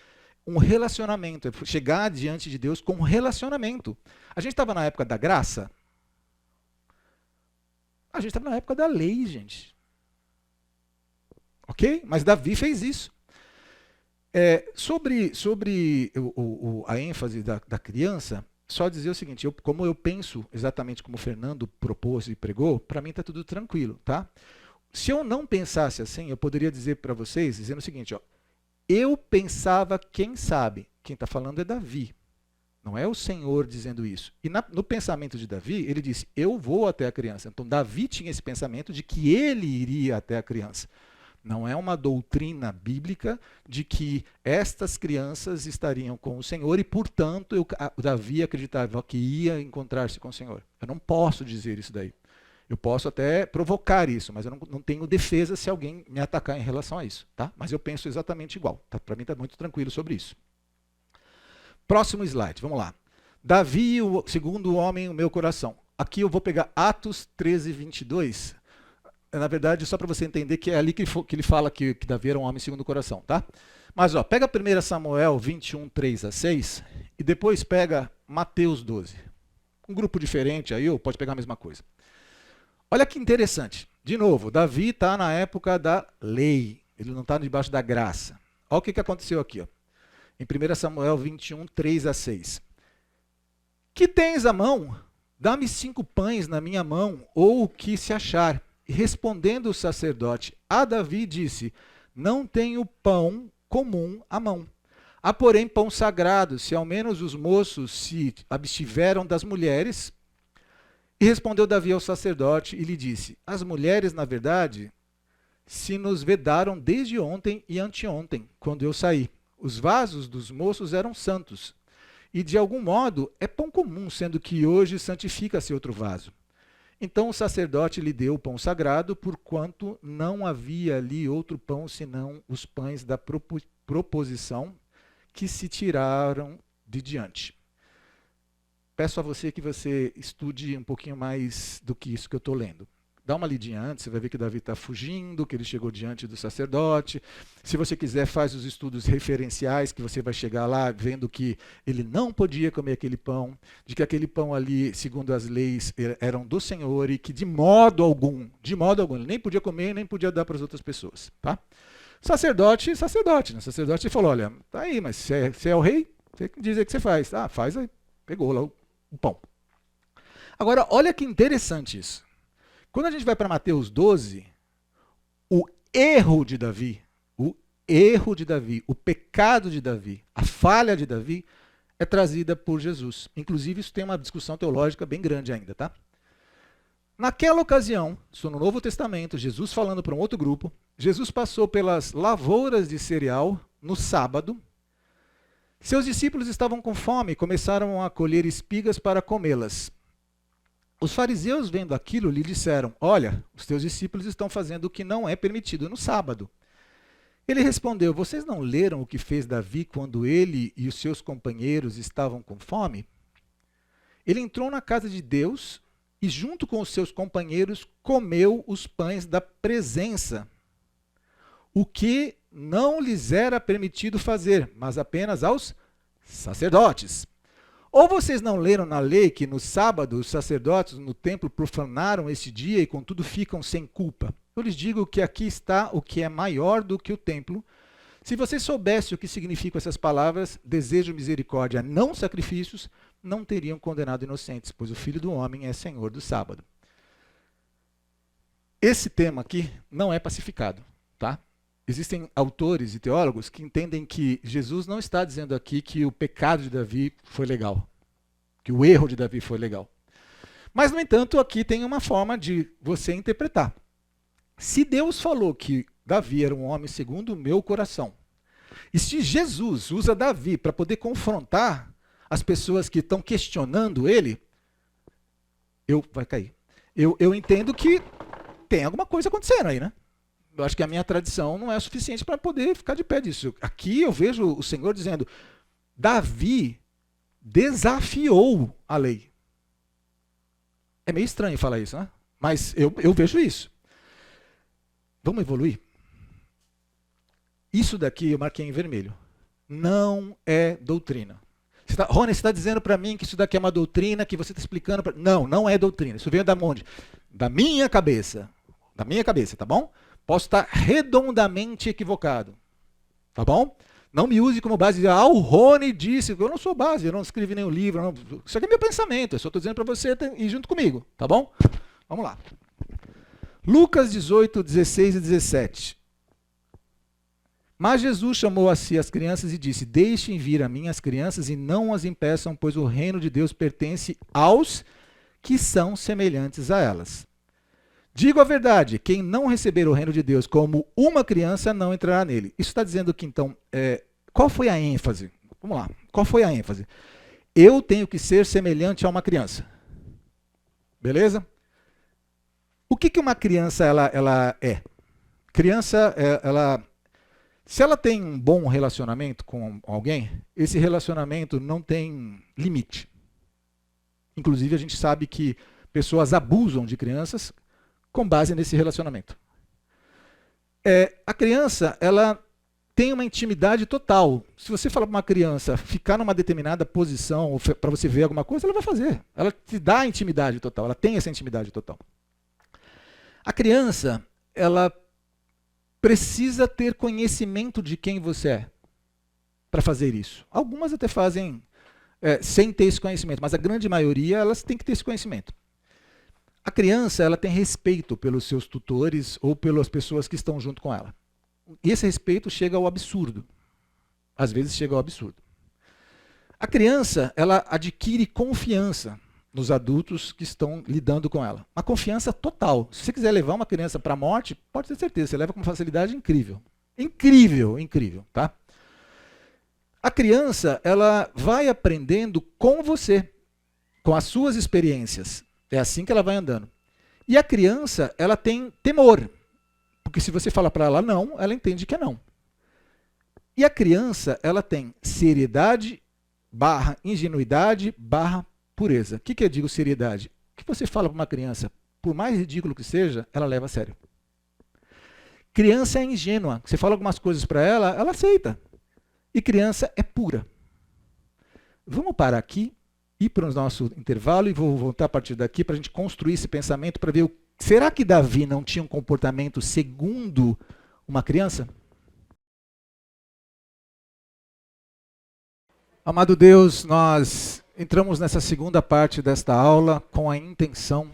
um relacionamento, é chegar diante de Deus com um relacionamento. A gente estava na época da graça? A gente estava na época da lei, gente. Ok? Mas Davi fez isso. Sobre a ênfase da criança, só dizer o seguinte: como eu penso exatamente como o Fernando propôs e pregou, para mim está tudo tranquilo, tá? Se eu não pensasse assim, eu poderia dizer para vocês, dizendo o seguinte: ó, eu pensava, quem sabe, quem está falando é Davi, não é o Senhor dizendo isso. E no pensamento de Davi, ele disse: eu vou até a criança. Então Davi tinha esse pensamento de que ele iria até a criança. Não é uma doutrina bíblica de que estas crianças estariam com o Senhor e, portanto, Davi acreditava que ia encontrar-se com o Senhor. Eu não posso dizer isso daí. Eu posso até provocar isso, mas eu não tenho defesa se alguém me atacar em relação a isso. Tá? Mas eu penso exatamente igual. Tá? Para mim está muito tranquilo sobre isso. Próximo slide, vamos lá. Davi, o segundo homem, o meu coração. Aqui eu vou pegar Atos 13, 22. Na verdade, só para você entender que é ali que ele fala que Davi era um homem segundo o coração. Tá? Mas ó, pega 1 Samuel 21, 3 a 6 e depois pega Mateus 12. Um grupo diferente, aí pode pegar a mesma coisa. Olha que interessante. De novo, Davi está na época da lei. Ele não está debaixo da graça. Olha o que aconteceu aqui. Ó. Em 1 Samuel 21, 3 a 6. Que tens à mão? Dá-me 5 pães na minha mão, ou o que se achar. E respondendo o sacerdote a Davi, disse: não tenho pão comum à mão. Há, porém, pão sagrado, se ao menos os moços se abstiveram das mulheres. E respondeu Davi ao sacerdote e lhe disse: as mulheres, na verdade, se nos vedaram desde ontem e anteontem, quando eu saí. Os vasos dos moços eram santos. e de algum modo é pão comum, sendo que hoje santifica-se outro vaso. Então o sacerdote lhe deu o pão sagrado, porquanto não havia ali outro pão senão os pães da proposição que se tiraram de diante. Peço a você que você estude um pouquinho mais do que isso que eu estou lendo. Dá uma lidinha antes, você vai ver que Davi está fugindo, que ele chegou diante do sacerdote. Se você quiser, faz os estudos referenciais, que você vai chegar lá vendo que ele não podia comer aquele pão, de que aquele pão ali, segundo as leis, eram do Senhor e que de modo algum, ele nem podia comer, nem podia dar para as outras pessoas. Tá? Sacerdote, né? Sacerdote falou, olha, tá aí, mas você é o rei, você diz aí o que você faz. Ah, faz aí. Pegou lá o pão. Agora, olha que interessante isso. Quando a gente vai para Mateus 12, o erro de Davi, o pecado de Davi, a falha de Davi é trazida por Jesus. Inclusive, isso tem uma discussão teológica bem grande ainda, tá? Naquela ocasião, isso no Novo Testamento, Jesus falando para um outro grupo, Jesus passou pelas lavouras de cereal no sábado. Seus discípulos estavam com fome e começaram a colher espigas para comê-las. Os fariseus, vendo aquilo, lhe disseram, olha, os teus discípulos estão fazendo o que não é permitido no sábado. Ele respondeu, vocês não leram o que fez Davi quando ele e os seus companheiros estavam com fome? Ele entrou na casa de Deus e, junto com os seus companheiros, comeu os pães da presença, o que não lhes era permitido fazer, mas apenas aos sacerdotes. Ou vocês não leram na lei que no sábado os sacerdotes no templo profanaram esse dia e contudo ficam sem culpa? Eu lhes digo que aqui está o que é maior do que o templo. Se vocês soubessem o que significam essas palavras, desejo misericórdia, não sacrifícios, não teriam condenado inocentes, pois o Filho do Homem é Senhor do sábado. Esse tema aqui não é pacificado, tá? Existem autores e teólogos que entendem que Jesus não está dizendo aqui que o pecado de Davi foi legal, que o erro de Davi foi legal. Mas, no entanto, aqui tem uma forma de você interpretar. Se Deus falou que Davi era um homem segundo o meu coração, e se Jesus usa Davi para poder confrontar as pessoas que estão questionando ele, vai cair. Eu entendo que tem alguma coisa acontecendo aí, né? Eu acho que a minha tradição não é suficiente para poder ficar de pé disso. Aqui eu vejo o Senhor dizendo, Davi desafiou a lei. É meio estranho falar isso, né? Mas eu vejo isso. Vamos evoluir? Isso daqui eu marquei em vermelho. Não é doutrina. Rony, você está dizendo para mim que isso daqui é uma doutrina, que você está explicando para... Não, não é doutrina. Isso veio da onde? Da minha cabeça. Da minha cabeça, tá bom? Posso estar redondamente equivocado. Tá bom? Não me use como base. O Rony disse. Eu não sou base, eu não escrevi nenhum livro. Não, isso aqui é meu pensamento. Eu só estou dizendo para você ir junto comigo. Tá bom? Vamos lá. Lucas 18, 16 e 17. Mas Jesus chamou a si as crianças e disse, deixem vir a mim as crianças e não as impeçam, pois o reino de Deus pertence aos que são semelhantes a elas. Digo a verdade, quem não receber o reino de Deus como uma criança não entrará nele. Isso está dizendo que, então, qual foi a ênfase? Vamos lá, qual foi a ênfase? Eu tenho que ser semelhante a uma criança. Beleza? O que uma criança ela é? Criança, se ela tem um bom relacionamento com alguém, esse relacionamento não tem limite. Inclusive, a gente sabe que pessoas abusam de crianças com base nesse relacionamento. A criança, ela tem uma intimidade total. Se você falar para uma criança ficar numa determinada posição para você ver alguma coisa, ela vai fazer. Ela te dá intimidade total, ela tem essa intimidade total. A criança, ela precisa ter conhecimento de quem você é para fazer isso. Algumas até fazem sem ter esse conhecimento, mas a grande maioria, elas têm que ter esse conhecimento. A criança, ela tem respeito pelos seus tutores ou pelas pessoas que estão junto com ela. E esse respeito chega ao absurdo. Às vezes chega ao absurdo. A criança, ela adquire confiança nos adultos que estão lidando com ela. Uma confiança total. Se você quiser levar uma criança para a morte, pode ter certeza, você leva com uma facilidade incrível. Incrível, incrível, tá? A criança, ela vai aprendendo com você, com as suas experiências. É assim que ela vai andando. E a criança, ela tem temor. Porque se você fala para ela não, ela entende que é não. E a criança, ela tem seriedade barra ingenuidade barra pureza. O que eu digo seriedade? O que você fala para uma criança, por mais ridículo que seja, ela leva a sério. Criança é ingênua. Você fala algumas coisas para ela, ela aceita. E criança é pura. Vamos parar aqui, ir para o nosso intervalo e vou voltar a partir daqui para a gente construir esse pensamento para ver, será que Davi não tinha um comportamento segundo uma criança? Amado Deus, nós entramos nessa segunda parte desta aula com a intenção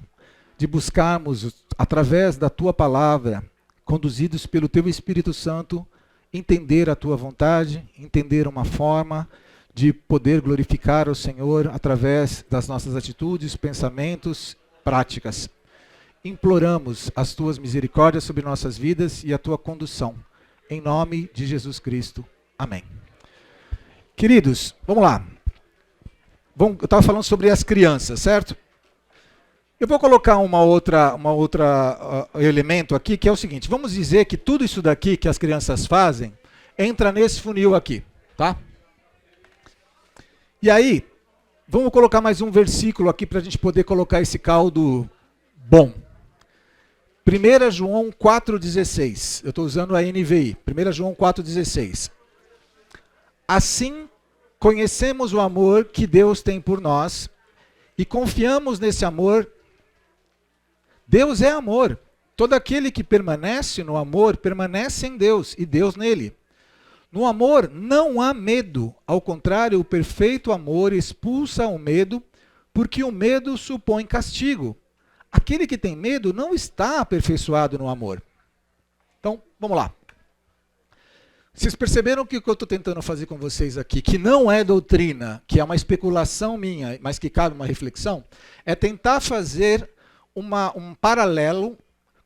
de buscarmos, através da Tua palavra, conduzidos pelo Teu Espírito Santo, entender a Tua vontade, entender uma forma de poder glorificar o Senhor através das nossas atitudes, pensamentos, práticas. Imploramos as Tuas misericórdias sobre nossas vidas e a Tua condução. Em nome de Jesus Cristo. Amém. Queridos, vamos lá. Eu estava falando sobre as crianças, certo? Eu vou colocar uma outra elemento aqui, que é o seguinte. Vamos dizer que tudo isso daqui que as crianças fazem entra nesse funil aqui, tá? E aí, vamos colocar mais um versículo aqui para a gente poder colocar esse caldo bom. 1 João 4,16. Eu estou usando a NVI. 1 João 4,16. Assim, conhecemos o amor que Deus tem por nós e confiamos nesse amor. Deus é amor. Todo aquele que permanece no amor, permanece em Deus e Deus nele. No amor não há medo, ao contrário, o perfeito amor expulsa o medo, porque o medo supõe castigo. Aquele que tem medo não está aperfeiçoado no amor. Então, vamos lá. Vocês perceberam que o que eu estou tentando fazer com vocês aqui, que não é doutrina, que é uma especulação minha, mas que cabe uma reflexão, é tentar fazer um paralelo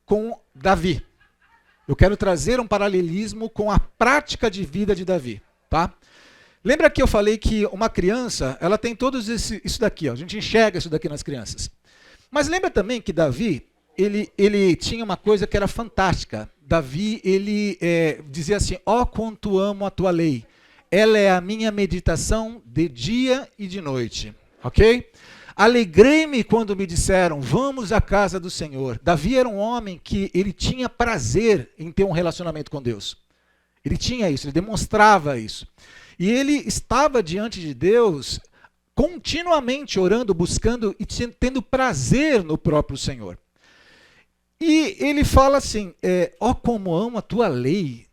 com Davi. Eu quero trazer um paralelismo com a prática de vida de Davi. Tá? Lembra que eu falei que uma criança, ela tem todos isso daqui, ó, a gente enxerga isso daqui nas crianças. Mas lembra também que Davi, ele tinha uma coisa que era fantástica. Davi, ele dizia assim, ó quanto amo a tua lei, ela é a minha meditação de dia e de noite, ok? Alegrei-me quando me disseram, vamos à casa do Senhor. Davi era um homem que ele tinha prazer em ter um relacionamento com Deus. Ele tinha isso, ele demonstrava isso. E ele estava diante de Deus continuamente orando, buscando e tendo prazer no próprio Senhor. E ele fala assim, ó como amo a tua lei,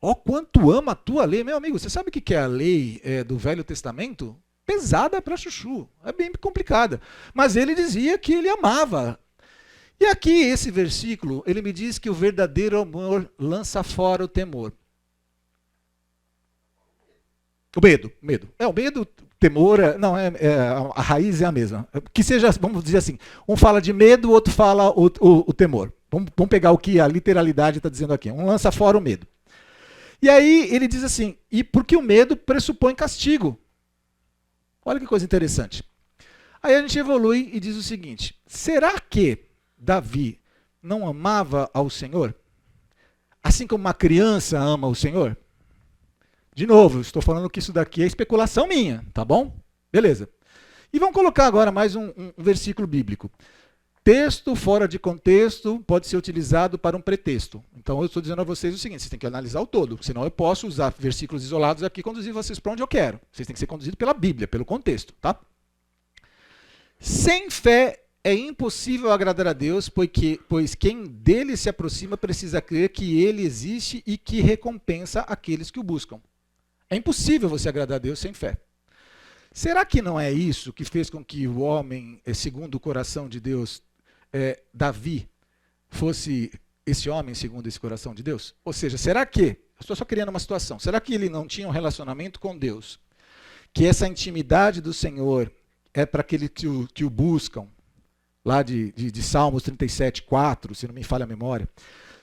ó quanto amo a tua lei. Meu amigo, você sabe o que é a lei do Velho Testamento? Pesada para chuchu, é bem complicada. Mas ele dizia que ele amava. E aqui, esse versículo, ele me diz que o verdadeiro amor lança fora o temor. O medo. O medo, temor, a raiz é a mesma. Que seja, vamos dizer assim, um fala de medo, o outro fala o temor. Vamos pegar o que a literalidade está dizendo aqui. Um lança fora o medo. E aí ele diz assim, e porque o medo pressupõe castigo. Olha que coisa interessante. Aí a gente evolui e diz o seguinte, será que Davi não amava ao Senhor? Assim como uma criança ama o Senhor? De novo, estou falando que isso daqui é especulação minha, tá bom? Beleza. E vamos colocar agora mais um versículo bíblico. Texto fora de contexto pode ser utilizado para um pretexto. Então eu estou dizendo a vocês o seguinte, vocês têm que analisar o todo, senão eu posso usar versículos isolados aqui e conduzir vocês para onde eu quero. Vocês têm que ser conduzidos pela Bíblia, pelo contexto, tá? Sem fé é impossível agradar a Deus, pois quem dele se aproxima precisa crer que ele existe e que recompensa aqueles que o buscam. É impossível você agradar a Deus sem fé. Será que não é isso que fez com que o homem, segundo o coração de Deus, Davi, fosse esse homem segundo esse coração de Deus? Ou seja, será que, eu estou só criando uma situação, será que ele não tinha um relacionamento com Deus? Que essa intimidade do Senhor é para aqueles que o buscam, lá de Salmos 37:4, se não me falha a memória.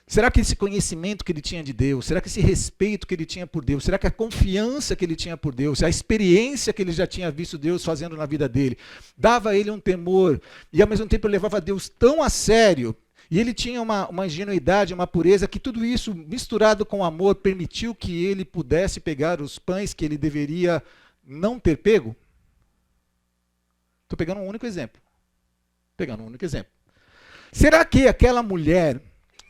Será que esse conhecimento que ele tinha de Deus, será que esse respeito que ele tinha por Deus, será que a confiança que ele tinha por Deus, a experiência que ele já tinha visto Deus fazendo na vida dele, dava a ele um temor e ao mesmo tempo levava Deus tão a sério, e ele tinha uma ingenuidade, uma pureza, que tudo isso misturado com amor permitiu que ele pudesse pegar os pães que ele deveria não ter pego? Estou pegando um único exemplo. Será que aquela mulher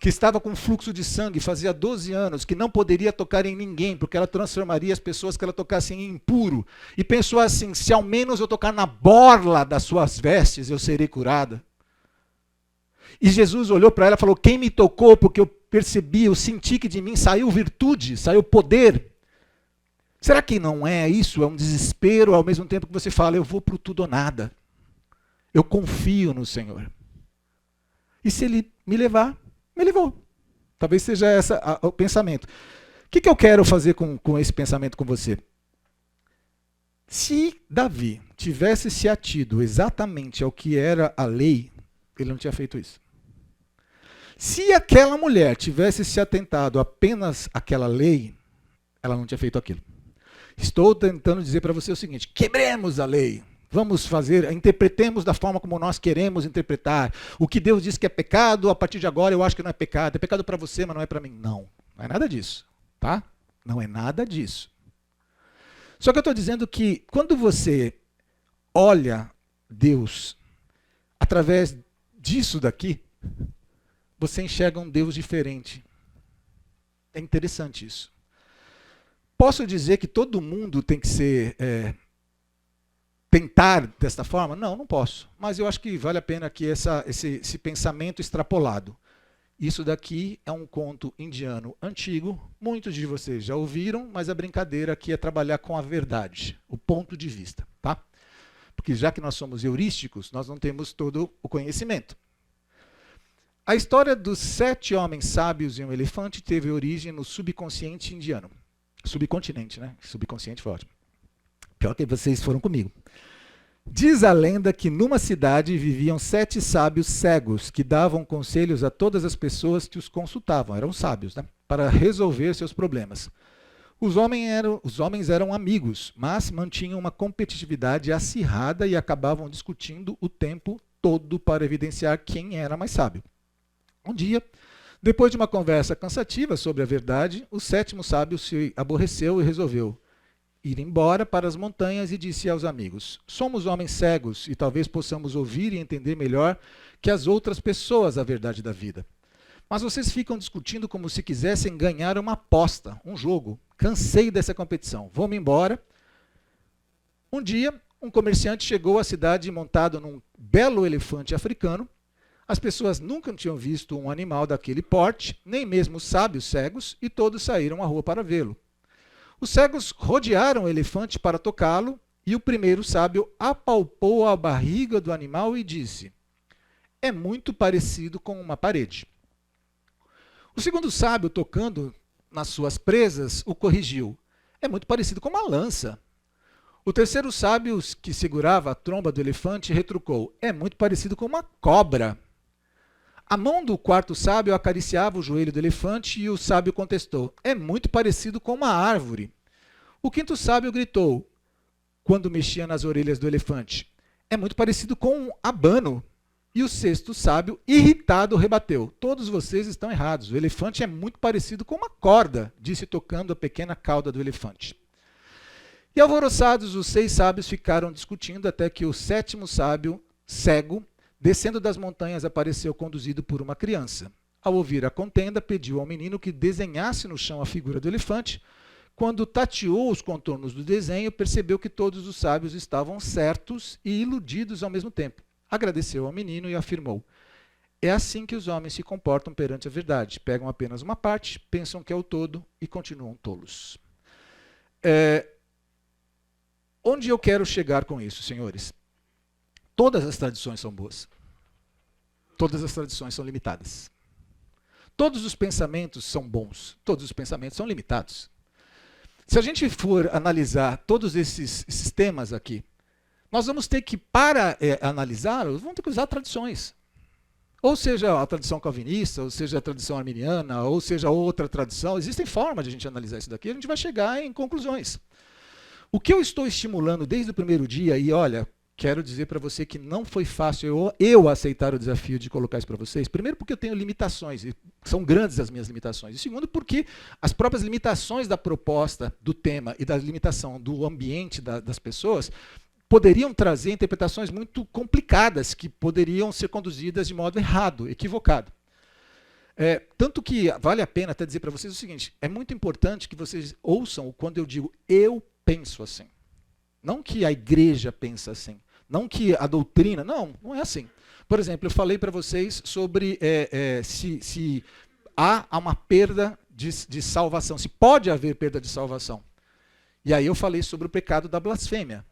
que estava com fluxo de sangue fazia 12 anos, que não poderia tocar em ninguém, porque ela transformaria as pessoas que ela tocasse em impuro, e pensou assim: se ao menos eu tocar na borla das suas vestes, eu serei curada? E Jesus olhou para ela e falou: quem me tocou? Porque eu percebi, eu senti que de mim saiu virtude, saiu poder. Será que não é isso? É um desespero ao mesmo tempo que você fala: eu vou para o tudo ou nada. Eu confio no Senhor. E se Ele me levar, me levou. Talvez seja esse o pensamento. O que eu quero fazer com esse pensamento com você? Se Davi tivesse se atido exatamente ao que era a lei, ele não tinha feito isso. Se aquela mulher tivesse se atentado apenas àquela lei, ela não tinha feito aquilo. Estou tentando dizer para você o seguinte: quebremos a lei. Vamos fazer, interpretemos da forma como nós queremos interpretar. O que Deus diz que é pecado, a partir de agora eu acho que não é pecado. É pecado para você, mas não é para mim. Não é nada disso, tá? Não é nada disso. Só que eu estou dizendo que quando você olha Deus através disso daqui, você enxerga um Deus diferente. É interessante isso. Posso dizer que todo mundo tem que ser... tentar desta forma? Não, não posso. Mas eu acho que vale a pena aqui esse pensamento extrapolado. Isso daqui é um conto indiano antigo, muitos de vocês já ouviram, mas a brincadeira aqui é trabalhar com a verdade, o ponto de vista, tá? Porque já que nós somos heurísticos, nós não temos todo o conhecimento. A história dos 7 homens sábios e um elefante teve origem no subconsciente indiano. Subcontinente, né? Subconsciente foi ótimo. Pior que vocês foram comigo. Diz a lenda que numa cidade viviam 7 sábios cegos que davam conselhos a todas as pessoas que os consultavam. Eram sábios, né? Para resolver seus problemas. Os homens eram amigos, mas mantinham uma competitividade acirrada e acabavam discutindo o tempo todo para evidenciar quem era mais sábio. Um dia, depois de uma conversa cansativa sobre a verdade, o 7º sábio se aborreceu e resolveu ir embora para as montanhas e disse aos amigos: somos homens cegos e talvez possamos ouvir e entender melhor que as outras pessoas a verdade da vida. Mas vocês ficam discutindo como se quisessem ganhar uma aposta, um jogo. Cansei dessa competição. Vou-me embora. Um dia, um comerciante chegou à cidade montado num belo elefante africano. As pessoas nunca tinham visto um animal daquele porte, nem mesmo os sábios cegos, e todos saíram à rua para vê-lo. Os cegos rodearam o elefante para tocá-lo, e o primeiro sábio apalpou a barriga do animal e disse: é muito parecido com uma parede. O segundo sábio, tocando nas suas presas, o corrigiu: é muito parecido com uma lança. O terceiro sábio, que segurava a tromba do elefante, retrucou: é muito parecido com uma cobra. A mão do quarto sábio acariciava o joelho do elefante e o sábio contestou: é muito parecido com uma árvore. O quinto sábio gritou, quando mexia nas orelhas do elefante: é muito parecido com um abano. E o sexto sábio, irritado, rebateu: todos vocês estão errados. O elefante é muito parecido com uma corda, disse, tocando a pequena cauda do elefante. E alvoroçados, os 6 sábios ficaram discutindo até que o 7º sábio, cego, descendo das montanhas, apareceu conduzido por uma criança. Ao ouvir a contenda, pediu ao menino que desenhasse no chão a figura do elefante. Quando tateou os contornos do desenho, percebeu que todos os sábios estavam certos e iludidos ao mesmo tempo. Agradeceu ao menino e afirmou: é assim que os homens se comportam perante a verdade. Pegam apenas uma parte, pensam que é o todo e continuam tolos. Onde eu quero chegar com isso, senhores? Todas as tradições são boas. Todas as tradições são limitadas. Todos os pensamentos são bons. Todos os pensamentos são limitados. Se a gente for analisar todos esses temas aqui, nós vamos ter que, para analisar, vamos ter que usar tradições. Ou seja, a tradição calvinista, ou seja, a tradição arminiana, ou seja, outra tradição. Existem formas de a gente analisar isso daqui, a gente vai chegar em conclusões. O que eu estou estimulando desde o primeiro dia, e olha, quero dizer para você que não foi fácil eu aceitar o desafio de colocar isso para vocês. Primeiro porque eu tenho limitações, e são grandes as minhas limitações. E segundo porque as próprias limitações da proposta, do tema e da limitação do ambiente das pessoas poderiam trazer interpretações muito complicadas que poderiam ser conduzidas de modo errado, equivocado. Tanto que vale a pena até dizer para vocês o seguinte, é muito importante que vocês ouçam quando eu digo eu penso assim. Não que a igreja pensa assim, não que a doutrina, não é assim. Por exemplo, eu falei para vocês sobre se há uma perda de salvação, se pode haver perda de salvação. E aí eu falei sobre o pecado da blasfêmia,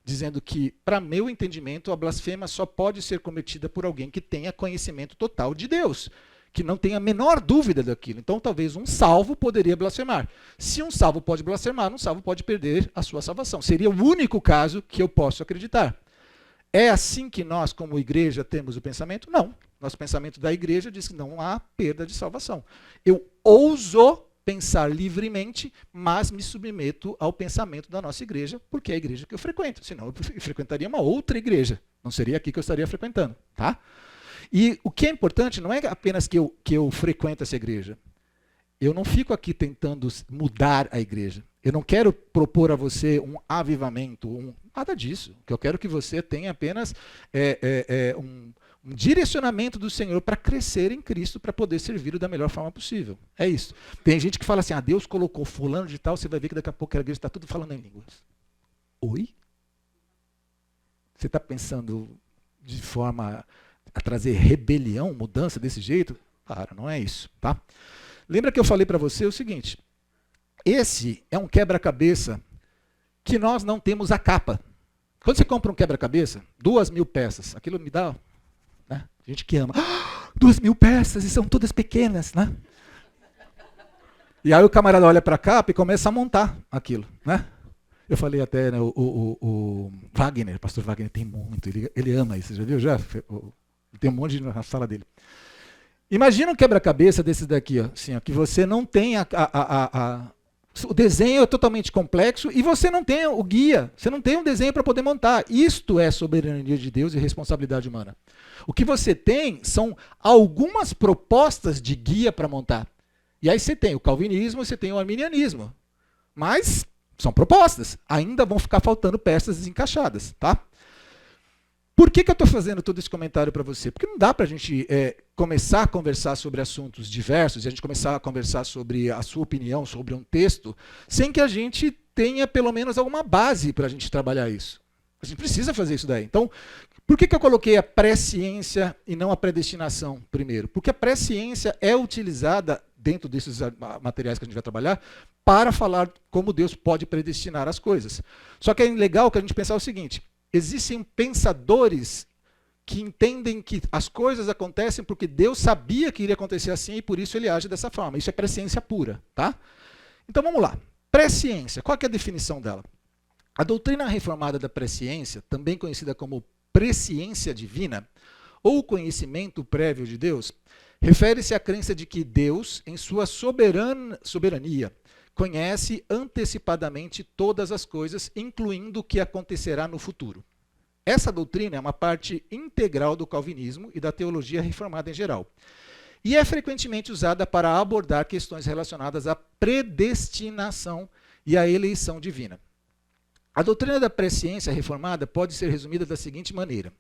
dizendo que, para meu entendimento, a blasfêmia só pode ser cometida por alguém que tenha conhecimento total de Deus, que não tenha a menor dúvida daquilo. Então, talvez um salvo poderia blasfemar. Se um salvo pode blasfemar, um salvo pode perder a sua salvação. Seria o único caso que eu posso acreditar. É assim que nós, como igreja, temos o pensamento? Não. Nosso pensamento da igreja diz que não há perda de salvação. Eu ouso pensar livremente, mas me submeto ao pensamento da nossa igreja, porque é a igreja que eu frequento. Senão eu frequentaria uma outra igreja. Não seria aqui que eu estaria frequentando. Tá? E o que é importante não é apenas que eu frequento essa igreja. Eu não fico aqui tentando mudar a igreja. Eu não quero propor a você um avivamento, nada disso. O que eu quero que você tenha apenas um direcionamento do Senhor para crescer em Cristo, para poder servir da melhor forma possível. É isso. Tem gente que fala assim, Deus colocou fulano de tal, você vai ver que daqui a pouco a igreja está tudo falando em línguas. Oi? Você está pensando de forma a trazer rebelião, mudança desse jeito? Claro, não é isso. Tá? Lembra que eu falei para você o seguinte, esse é um quebra-cabeça que nós não temos a capa. Quando você compra um quebra-cabeça, 2.000 peças, aquilo me dá... Né? Gente que ama. 2.000 peças e são todas pequenas, né? E aí o camarada olha para a capa e começa a montar aquilo, né? Eu falei até, né, o Wagner, o pastor Wagner tem muito, ele ama isso, já viu? Tem um monte na sala dele. Imagina um quebra-cabeça desses daqui, ó, assim, ó, que você não tem o desenho é totalmente complexo e você não tem o guia, você não tem um desenho para poder montar. Isto é soberania de Deus e responsabilidade humana. O que você tem são algumas propostas de guia para montar. E aí você tem o calvinismo, você tem o arminianismo. Mas são propostas. Ainda vão ficar faltando peças desencaixadas. Tá? Por que eu estou fazendo todo esse comentário para você? Porque não dá para a gente começar a conversar sobre assuntos diversos, e a gente começar a conversar sobre a sua opinião sobre um texto, sem que a gente tenha pelo menos alguma base para a gente trabalhar isso. A gente precisa fazer isso daí. Então, por que eu coloquei a presciência e não a predestinação primeiro? Porque a presciência é utilizada, dentro desses materiais que a gente vai trabalhar, para falar como Deus pode predestinar as coisas. Só que é legal que a gente pensar o seguinte, existem pensadores que entendem que as coisas acontecem porque Deus sabia que iria acontecer assim e por isso ele age dessa forma. Isso é presciência pura. Tá? Então vamos lá. Presciência, qual que é a definição dela? A doutrina reformada da presciência, também conhecida como presciência divina, ou conhecimento prévio de Deus, refere-se à crença de que Deus, em sua soberania, conhece antecipadamente todas as coisas, incluindo o que acontecerá no futuro. Essa doutrina é uma parte integral do calvinismo e da teologia reformada em geral. E é frequentemente usada para abordar questões relacionadas à predestinação e à eleição divina. A doutrina da presciência reformada pode ser resumida da seguinte maneira.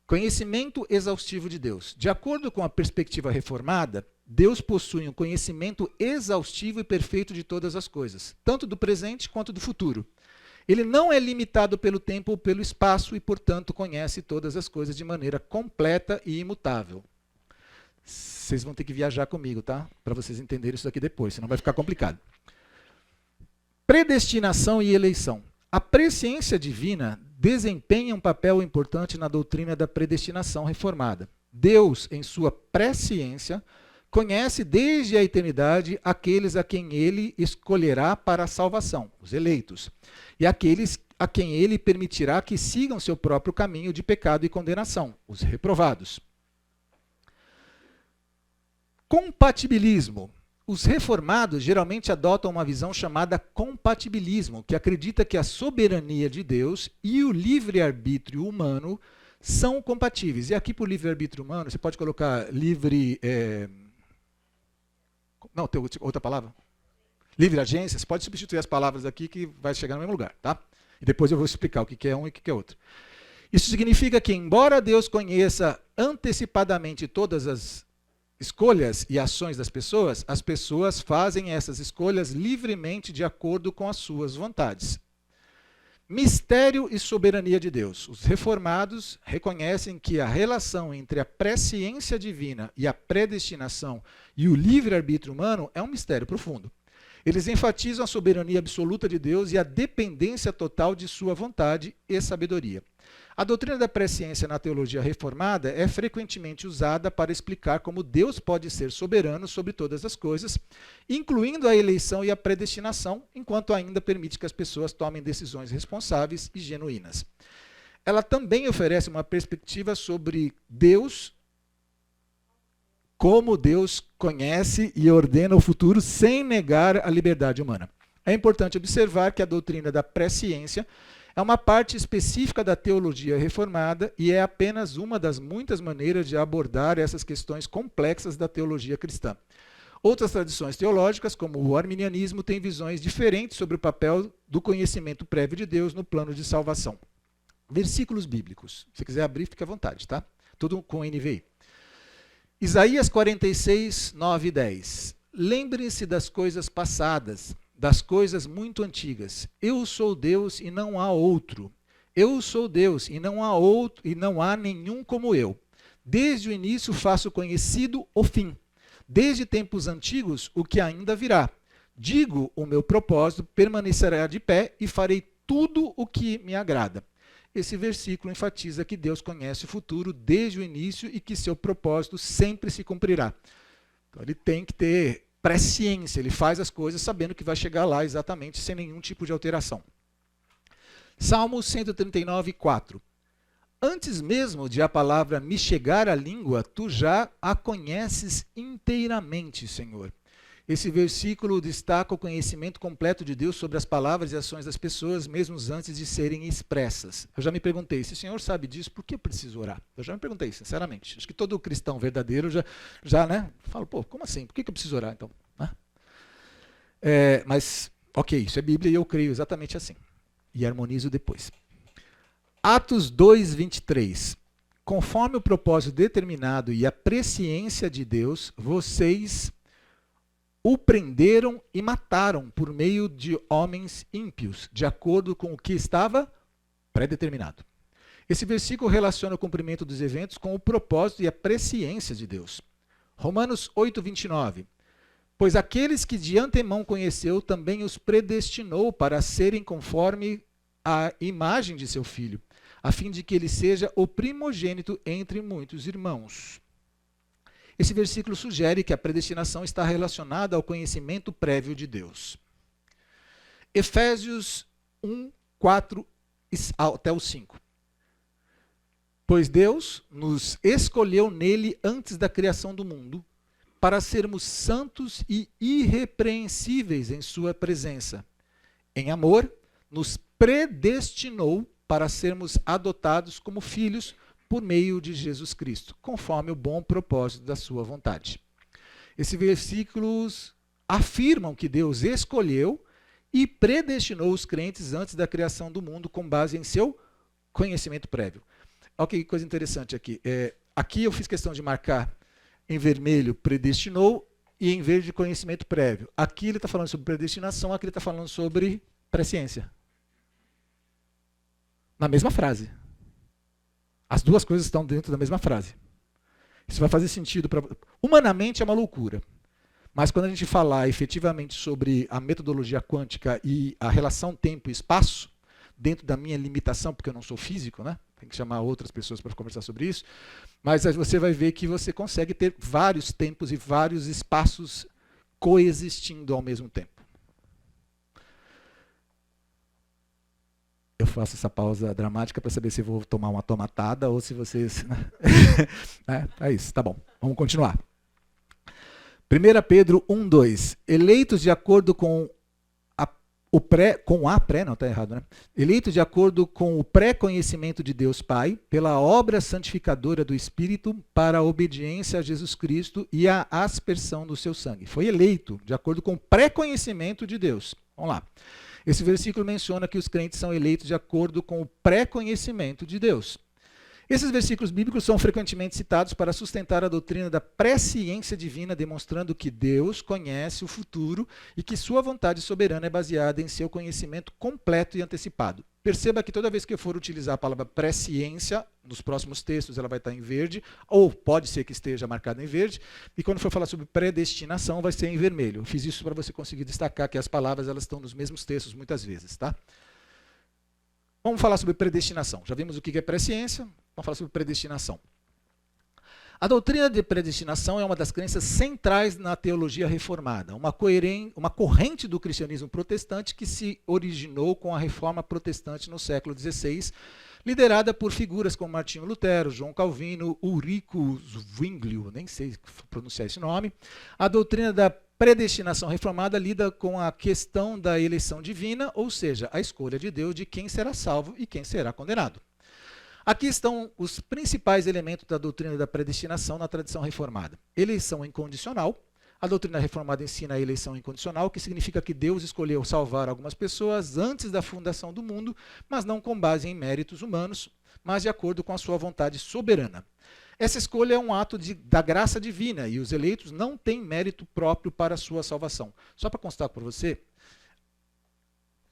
Conhecimento exaustivo de Deus. De acordo com a perspectiva reformada, Deus possui um conhecimento exaustivo e perfeito de todas as coisas, tanto do presente quanto do futuro. Ele não é limitado pelo tempo ou pelo espaço e, portanto, conhece todas as coisas de maneira completa e imutável. Vocês vão ter que viajar comigo, tá? Para vocês entenderem isso daqui depois, senão vai ficar complicado. Predestinação e eleição. A presciência divina desempenha um papel importante na doutrina da predestinação reformada. Deus, em sua presciência, conhece desde a eternidade aqueles a quem ele escolherá para a salvação, os eleitos, e aqueles a quem ele permitirá que sigam seu próprio caminho de pecado e condenação, os reprovados. Compatibilismo. Os reformados geralmente adotam uma visão chamada compatibilismo, que acredita que a soberania de Deus e o livre-arbítrio humano são compatíveis. E aqui, por livre-arbítrio humano, você pode colocar livre... Não, tem outra palavra? Livre agência. Você pode substituir as palavras aqui que vai chegar no mesmo lugar, tá? E depois eu vou explicar o que é um e o que é outro. Isso significa que, embora Deus conheça antecipadamente todas as escolhas e ações das pessoas, as pessoas fazem essas escolhas livremente de acordo com as suas vontades. Mistério e soberania de Deus. Os reformados reconhecem que a relação entre a presciência divina e a predestinação e o livre-arbítrio humano é um mistério profundo. Eles enfatizam a soberania absoluta de Deus e a dependência total de sua vontade e sabedoria. A doutrina da presciência na teologia reformada é frequentemente usada para explicar como Deus pode ser soberano sobre todas as coisas, incluindo a eleição e a predestinação, enquanto ainda permite que as pessoas tomem decisões responsáveis e genuínas. Ela também oferece uma perspectiva sobre Deus, como Deus conhece e ordena o futuro sem negar a liberdade humana. É importante observar que a doutrina da presciência é uma parte específica da teologia reformada e é apenas uma das muitas maneiras de abordar essas questões complexas da teologia cristã. Outras tradições teológicas, como o arminianismo, têm visões diferentes sobre o papel do conhecimento prévio de Deus no plano de salvação. Versículos bíblicos. Se quiser abrir, fique à vontade, tá? Tudo com NVI. Isaías 46, 9 e 10. Lembrem-se das coisas passadas, das coisas muito antigas. Eu sou Deus e não há outro. Eu sou Deus e não há outro e não há nenhum como eu. Desde o início faço conhecido o fim. Desde tempos antigos o que ainda virá. Digo, o meu propósito permanecerá de pé e farei tudo o que me agrada. Esse versículo enfatiza que Deus conhece o futuro desde o início e que seu propósito sempre se cumprirá. Então ele tem que ter presciência, ele faz as coisas sabendo que vai chegar lá exatamente sem nenhum tipo de alteração. Salmo 139, 4. Antes mesmo de a palavra me chegar à língua, tu já a conheces inteiramente, Senhor. Esse versículo destaca o conhecimento completo de Deus sobre as palavras e ações das pessoas, mesmo antes de serem expressas. Eu já me perguntei, se o Senhor sabe disso, por que eu preciso orar? Eu já me perguntei, sinceramente. Acho que todo cristão verdadeiro já né, fala, pô, como assim? Por que eu preciso orar, então? Mas, ok, isso é Bíblia e eu creio exatamente assim. E harmonizo depois. Atos 2, 23. Conforme o propósito determinado e a presciência de Deus, vocês o prenderam e mataram por meio de homens ímpios, de acordo com o que estava predeterminado. Esse versículo relaciona o cumprimento dos eventos com o propósito e a presciência de Deus. Romanos 8, 29. Pois aqueles que de antemão conheceu, também os predestinou para serem conforme a imagem de seu Filho, a fim de que ele seja o primogênito entre muitos irmãos. Esse versículo sugere que a predestinação está relacionada ao conhecimento prévio de Deus. Efésios 1, 4 até o 5. Pois Deus nos escolheu nele antes da criação do mundo, para sermos santos e irrepreensíveis em sua presença. Em amor, nos predestinou para sermos adotados como filhos por meio de Jesus Cristo, conforme o bom propósito da sua vontade. Esses versículos afirmam que Deus escolheu e predestinou os crentes antes da criação do mundo com base em seu conhecimento prévio. Olha que coisa interessante aqui. Aqui eu fiz questão de marcar em vermelho predestinou e em verde conhecimento prévio. Aqui ele está falando sobre predestinação, aqui ele está falando sobre presciência. Na mesma frase. As duas coisas estão dentro da mesma frase. Isso vai fazer sentido para... Humanamente é uma loucura. Mas quando a gente falar efetivamente sobre a metodologia quântica e a relação tempo e espaço, dentro da minha limitação, porque eu não sou físico, né? Tem que chamar outras pessoas para conversar sobre isso, mas aí você vai ver que você consegue ter vários tempos e vários espaços coexistindo ao mesmo tempo. Eu faço essa pausa dramática para saber se vou tomar uma tomatada ou se vocês... é isso, tá bom. Vamos continuar. 1 Pedro 1:2. Eleitos de acordo com Eleitos de acordo com o pré-conhecimento de Deus Pai, pela obra santificadora do Espírito, para a obediência a Jesus Cristo e a aspersão do seu sangue. Foi eleito de acordo com o pré-conhecimento de Deus. Vamos lá. Esse versículo menciona que os crentes são eleitos de acordo com o pré-conhecimento de Deus. Esses versículos bíblicos são frequentemente citados para sustentar a doutrina da presciência divina, demonstrando que Deus conhece o futuro e que sua vontade soberana é baseada em seu conhecimento completo e antecipado. Perceba que toda vez que eu for utilizar a palavra presciência, nos próximos textos ela vai estar em verde, ou pode ser que esteja marcada em verde, e quando for falar sobre predestinação vai ser em vermelho. Eu fiz isso para você conseguir destacar que as palavras elas estão nos mesmos textos muitas vezes, tá? Vamos falar sobre predestinação. Já vimos o que é presciência, vamos falar sobre predestinação. A doutrina de predestinação é uma das crenças centrais na teologia reformada, uma corrente do cristianismo protestante que se originou com a reforma protestante no século XVI, liderada por figuras como Martinho Lutero, João Calvino, Ulrico Zwinglio, nem sei pronunciar esse nome. A doutrina da predestinação reformada lida com a questão da eleição divina, ou seja, a escolha de Deus de quem será salvo e quem será condenado. Aqui estão os principais elementos da doutrina da predestinação na tradição reformada. Eleição incondicional. A doutrina reformada ensina a eleição incondicional, que significa que Deus escolheu salvar algumas pessoas antes da fundação do mundo, mas não com base em méritos humanos, mas de acordo com a sua vontade soberana. Essa escolha é um ato da graça divina e os eleitos não têm mérito próprio para a sua salvação. Só para constar para você,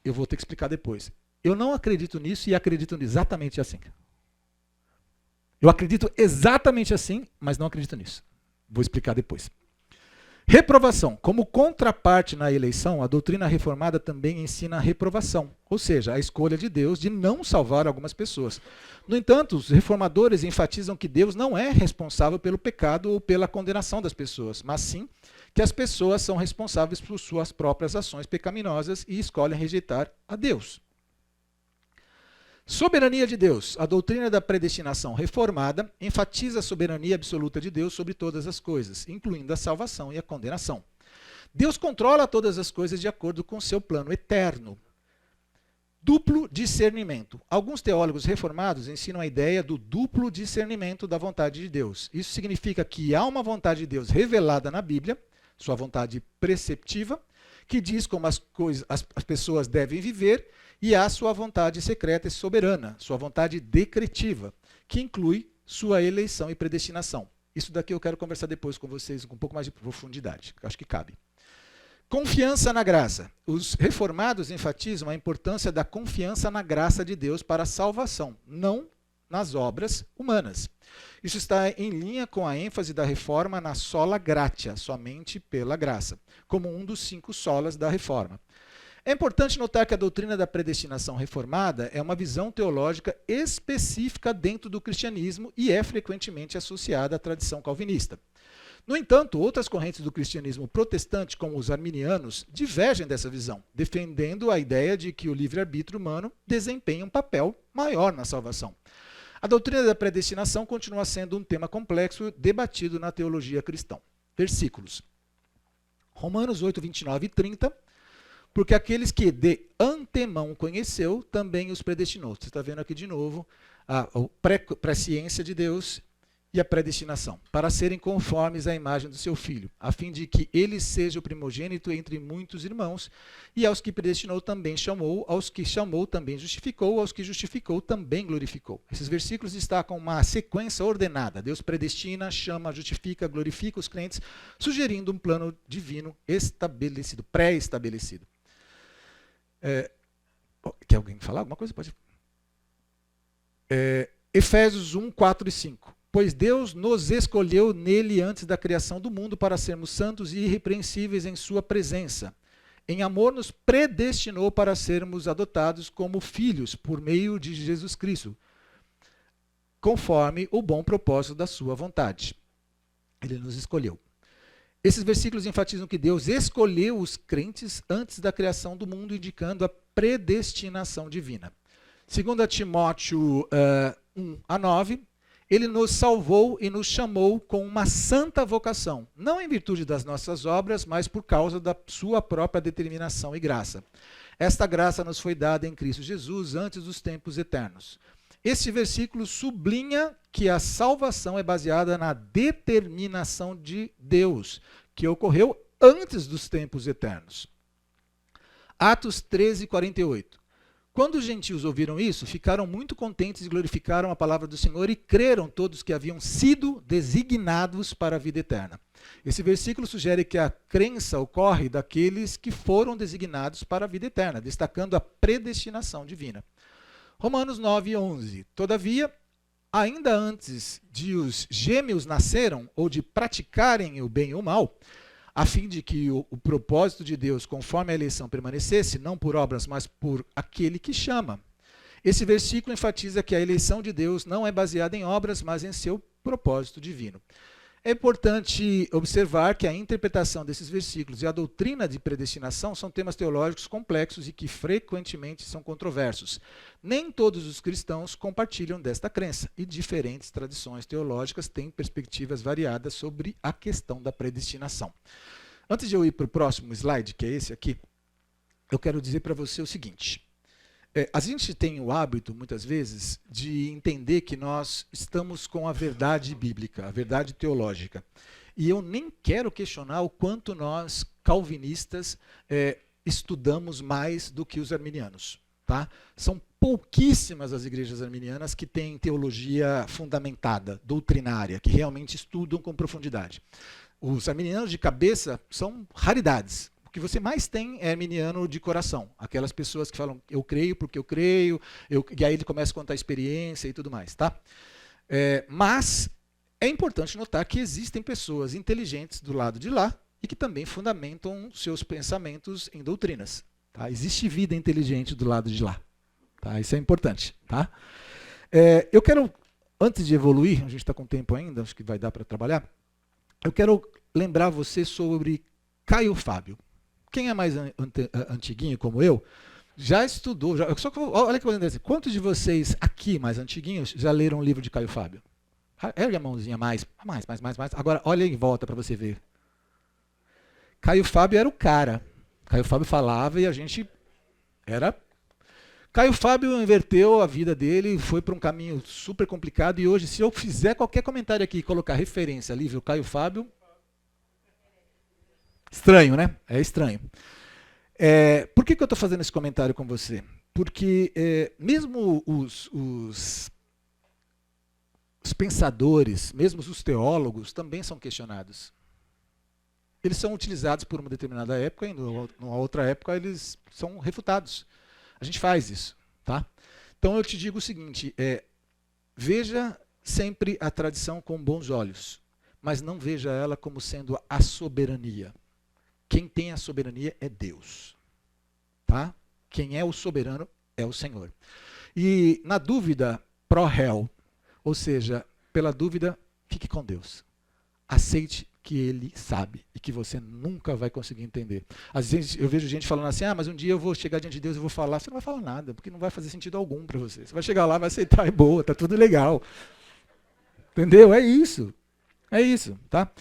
eu vou ter que explicar depois. Eu não acredito nisso e acredito exatamente assim. Eu acredito exatamente assim, mas não acredito nisso. Vou explicar depois. Reprovação. Como contraparte na eleição, a doutrina reformada também ensina a reprovação, ou seja, a escolha de Deus de não salvar algumas pessoas. No entanto, os reformadores enfatizam que Deus não é responsável pelo pecado ou pela condenação das pessoas, mas sim que as pessoas são responsáveis por suas próprias ações pecaminosas e escolhem rejeitar a Deus. Soberania de Deus. A doutrina da predestinação reformada enfatiza a soberania absoluta de Deus sobre todas as coisas, incluindo a salvação e a condenação. Deus controla todas as coisas de acordo com seu plano eterno. Duplo discernimento. Alguns teólogos reformados ensinam a ideia do duplo discernimento da vontade de Deus. Isso significa que há uma vontade de Deus revelada na Bíblia, sua vontade preceptiva, que diz como as pessoas devem viver, e há sua vontade secreta e soberana, sua vontade decretiva, que inclui sua eleição e predestinação. Isso daqui eu quero conversar depois com vocês com um pouco mais de profundidade, acho que cabe. Confiança na graça. Os reformados enfatizam a importância da confiança na graça de Deus para a salvação, não nas obras humanas. Isso está em linha com a ênfase da reforma na sola gratia, somente pela graça, como um dos 5 solas da reforma. É importante notar que a doutrina da predestinação reformada é uma visão teológica específica dentro do cristianismo e é frequentemente associada à tradição calvinista. No entanto, outras correntes do cristianismo protestante, como os arminianos, divergem dessa visão, defendendo a ideia de que o livre-arbítrio humano desempenha um papel maior na salvação. A doutrina da predestinação continua sendo um tema complexo debatido na teologia cristã. Versículos. Romanos 8, 29 e 30. Porque aqueles que de antemão conheceu, também os predestinou. Você está vendo aqui de novo a presciência de Deus e a predestinação, para serem conformes à imagem do seu Filho, a fim de que ele seja o primogênito entre muitos irmãos, e aos que predestinou também chamou, aos que chamou também justificou, aos que justificou também glorificou. Esses versículos destacam uma sequência ordenada. Deus predestina, chama, justifica, glorifica os crentes, sugerindo um plano divino estabelecido, pré-estabelecido. Quer alguém falar alguma coisa? Pode. Efésios 1, 4 e 5. Pois Deus nos escolheu nele antes da criação do mundo para sermos santos e irrepreensíveis em sua presença. Em amor nos predestinou para sermos adotados como filhos por meio de Jesus Cristo, conforme o bom propósito da sua vontade. Ele nos escolheu. Esses versículos enfatizam que Deus escolheu os crentes antes da criação do mundo, indicando a predestinação divina. 2 Timóteo 1-9, ele nos salvou e nos chamou com uma santa vocação, não em virtude das nossas obras, mas por causa da sua própria determinação e graça. Esta graça nos foi dada em Cristo Jesus antes dos tempos eternos. Este versículo sublinha que a salvação é baseada na determinação de Deus, que ocorreu antes dos tempos eternos. Atos 13:48. Quando os gentios ouviram isso, ficaram muito contentes e glorificaram a palavra do Senhor e creram todos que haviam sido designados para a vida eterna. Esse versículo sugere que a crença ocorre daqueles que foram designados para a vida eterna, destacando a predestinação divina. Romanos 9:11. Todavia, ainda antes de os gêmeos nasceram ou de praticarem o bem ou o mal, a fim de que o propósito de Deus, conforme a eleição, permanecesse, não por obras, mas por aquele que chama. Esse versículo enfatiza que a eleição de Deus não é baseada em obras, mas em seu propósito divino. É importante observar que a interpretação desses versículos e a doutrina de predestinação são temas teológicos complexos e que frequentemente são controversos. Nem todos os cristãos compartilham desta crença, e diferentes tradições teológicas têm perspectivas variadas sobre a questão da predestinação. Antes de eu ir para o próximo slide, que é esse aqui, eu quero dizer para você o seguinte. A gente tem o hábito, muitas vezes, de entender que nós estamos com a verdade bíblica, a verdade teológica. E eu nem quero questionar o quanto nós, calvinistas, estudamos mais do que os arminianos. Tá? São pouquíssimas as igrejas arminianas que têm teologia fundamentada, doutrinária, que realmente estudam com profundidade. Os arminianos de cabeça são raridades. O que você mais tem é arminiano de coração. Aquelas pessoas que falam, eu creio porque eu creio, e aí ele começa a contar a experiência e tudo mais. Tá? Mas é importante notar que existem pessoas inteligentes do lado de lá e que também fundamentam seus pensamentos em doutrinas. Tá? Existe vida inteligente do lado de lá. Tá? Isso é importante. Tá? Eu quero, antes de evoluir, a gente está com tempo ainda, acho que vai dar para trabalhar, eu quero lembrar você sobre Caio Fábio. Quem é mais antiguinho como eu, já estudou, olha que eu vou lembrar assim, quantos de vocês aqui, mais antiguinhos, já leram o livro de Caio Fábio? Ergue a mãozinha mais. Agora, olha em volta para você ver. Caio Fábio era o cara. Caio Fábio falava e a gente era... Caio Fábio inverteu a vida dele, foi para um caminho super complicado e hoje, se eu fizer qualquer comentário aqui e colocar referência, livro Caio Fábio... Estranho, né? É estranho. Por que eu estou fazendo esse comentário com você? Porque mesmo os pensadores, mesmo os teólogos, também são questionados. Eles são utilizados por uma determinada época e numa outra época eles são refutados. A gente faz isso. Tá? Então eu te digo o seguinte, veja sempre a tradição com bons olhos, mas não veja ela como sendo a soberania. Quem tem a soberania é Deus. Tá? Quem é o soberano é o Senhor. E na dúvida, pro réu, ou seja, pela dúvida, fique com Deus. Aceite que Ele sabe e que você nunca vai conseguir entender. Às vezes eu vejo gente falando assim, mas um dia eu vou chegar diante de Deus e vou falar. Você não vai falar nada, porque não vai fazer sentido algum para você. Você vai chegar lá, vai aceitar, é boa, tá tudo legal. Entendeu? É isso. É isso, tá?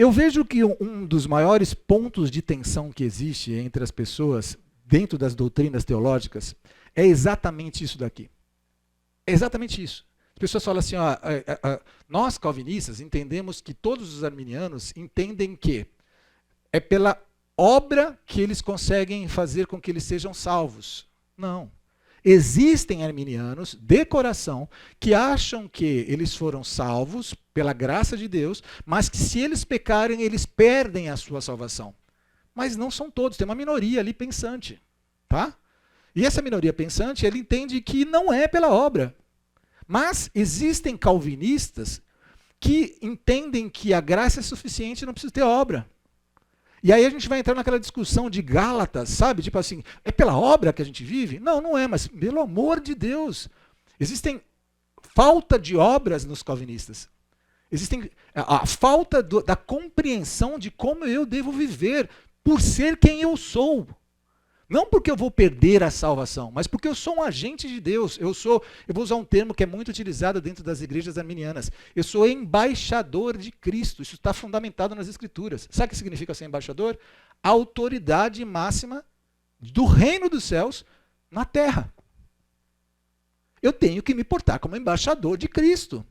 Eu vejo que um dos maiores pontos de tensão que existe entre as pessoas, dentro das doutrinas teológicas, é exatamente isso daqui. É exatamente isso. As pessoas falam assim, nós calvinistas entendemos que todos os arminianos entendem que é pela obra que eles conseguem fazer com que eles sejam salvos. Não. Existem arminianos de coração que acham que eles foram salvos pela graça de Deus, mas que se eles pecarem, eles perdem a sua salvação. Mas não são todos, tem uma minoria ali pensante. Tá? E essa minoria pensante, ele entende que não é pela obra. Mas existem calvinistas que entendem que a graça é suficiente e não precisa ter obra. E aí a gente vai entrar naquela discussão de Gálatas, sabe? Tipo assim, é pela obra que a gente vive? Não, não é, mas pelo amor de Deus. Existem falta de obras nos calvinistas. Existem a falta da compreensão de como eu devo viver por ser quem eu sou. Não porque eu vou perder a salvação, mas porque eu sou um agente de Deus. Eu vou usar um termo que é muito utilizado dentro das igrejas arminianas. Eu sou embaixador de Cristo. Isso está fundamentado nas Escrituras. Sabe o que significa ser embaixador? A autoridade máxima do reino dos céus na terra. Eu tenho que me portar como embaixador de Cristo.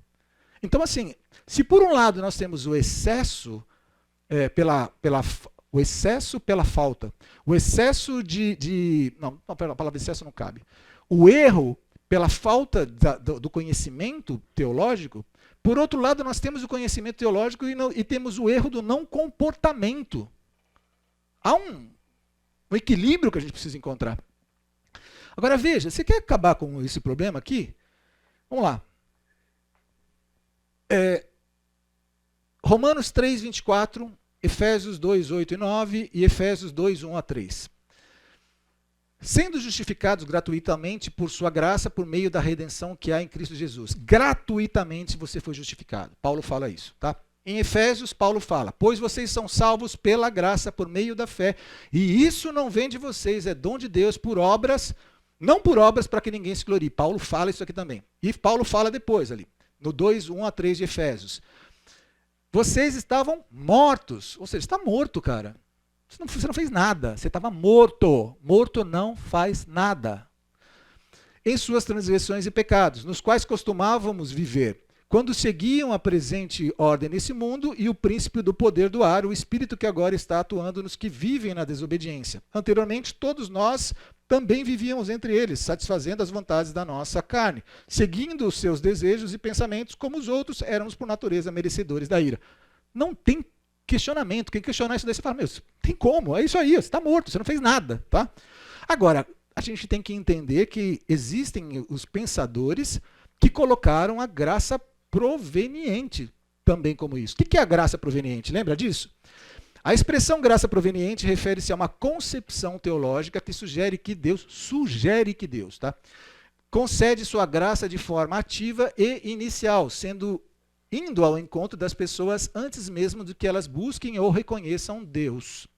Então, assim, se por um lado nós temos o excesso o excesso pela falta, o excesso não, a palavra excesso não cabe. O erro pela falta do conhecimento teológico. Por outro lado, nós temos o conhecimento teológico e temos o erro do não comportamento. Há um equilíbrio que a gente precisa encontrar. Agora veja, você quer acabar com esse problema aqui? Vamos lá. Romanos 3, 24, Efésios 2, 8 e 9 e Efésios 2, 1 a 3. Sendo justificados gratuitamente por sua graça, por meio da redenção que há em Cristo Jesus. Gratuitamente você foi justificado. Paulo fala isso, tá? Em Efésios, Paulo fala, pois vocês são salvos pela graça, por meio da fé. E isso não vem de vocês, é dom de Deus por obras, não por obras para que ninguém se glorie. Paulo fala isso aqui também. E Paulo fala depois ali, no 2, 1 a 3 de Efésios. Vocês estavam mortos. Ou seja, você está morto, cara. Você não fez nada. Você estava morto. Morto não faz nada. Em suas transgressões e pecados, nos quais costumávamos viver, quando seguiam a presente ordem nesse mundo e o príncipe do poder do ar, o espírito que agora está atuando nos que vivem na desobediência. Anteriormente, todos nós também vivíamos entre eles, satisfazendo as vontades da nossa carne, seguindo os seus desejos e pensamentos, como os outros éramos por natureza merecedores da ira. Não tem questionamento. Quem questionar isso daí, você fala, meu, tem como? É isso aí, você está morto, você não fez nada. Tá? Agora, a gente tem que entender que existem os pensadores que colocaram a graça proveniente também como isso. O que é a graça proveniente? Lembra disso? A expressão graça proveniente refere-se a uma concepção teológica que sugere que Deus, tá? Concede sua graça de forma ativa e inicial, indo ao encontro das pessoas antes mesmo de que elas busquem ou reconheçam Deus.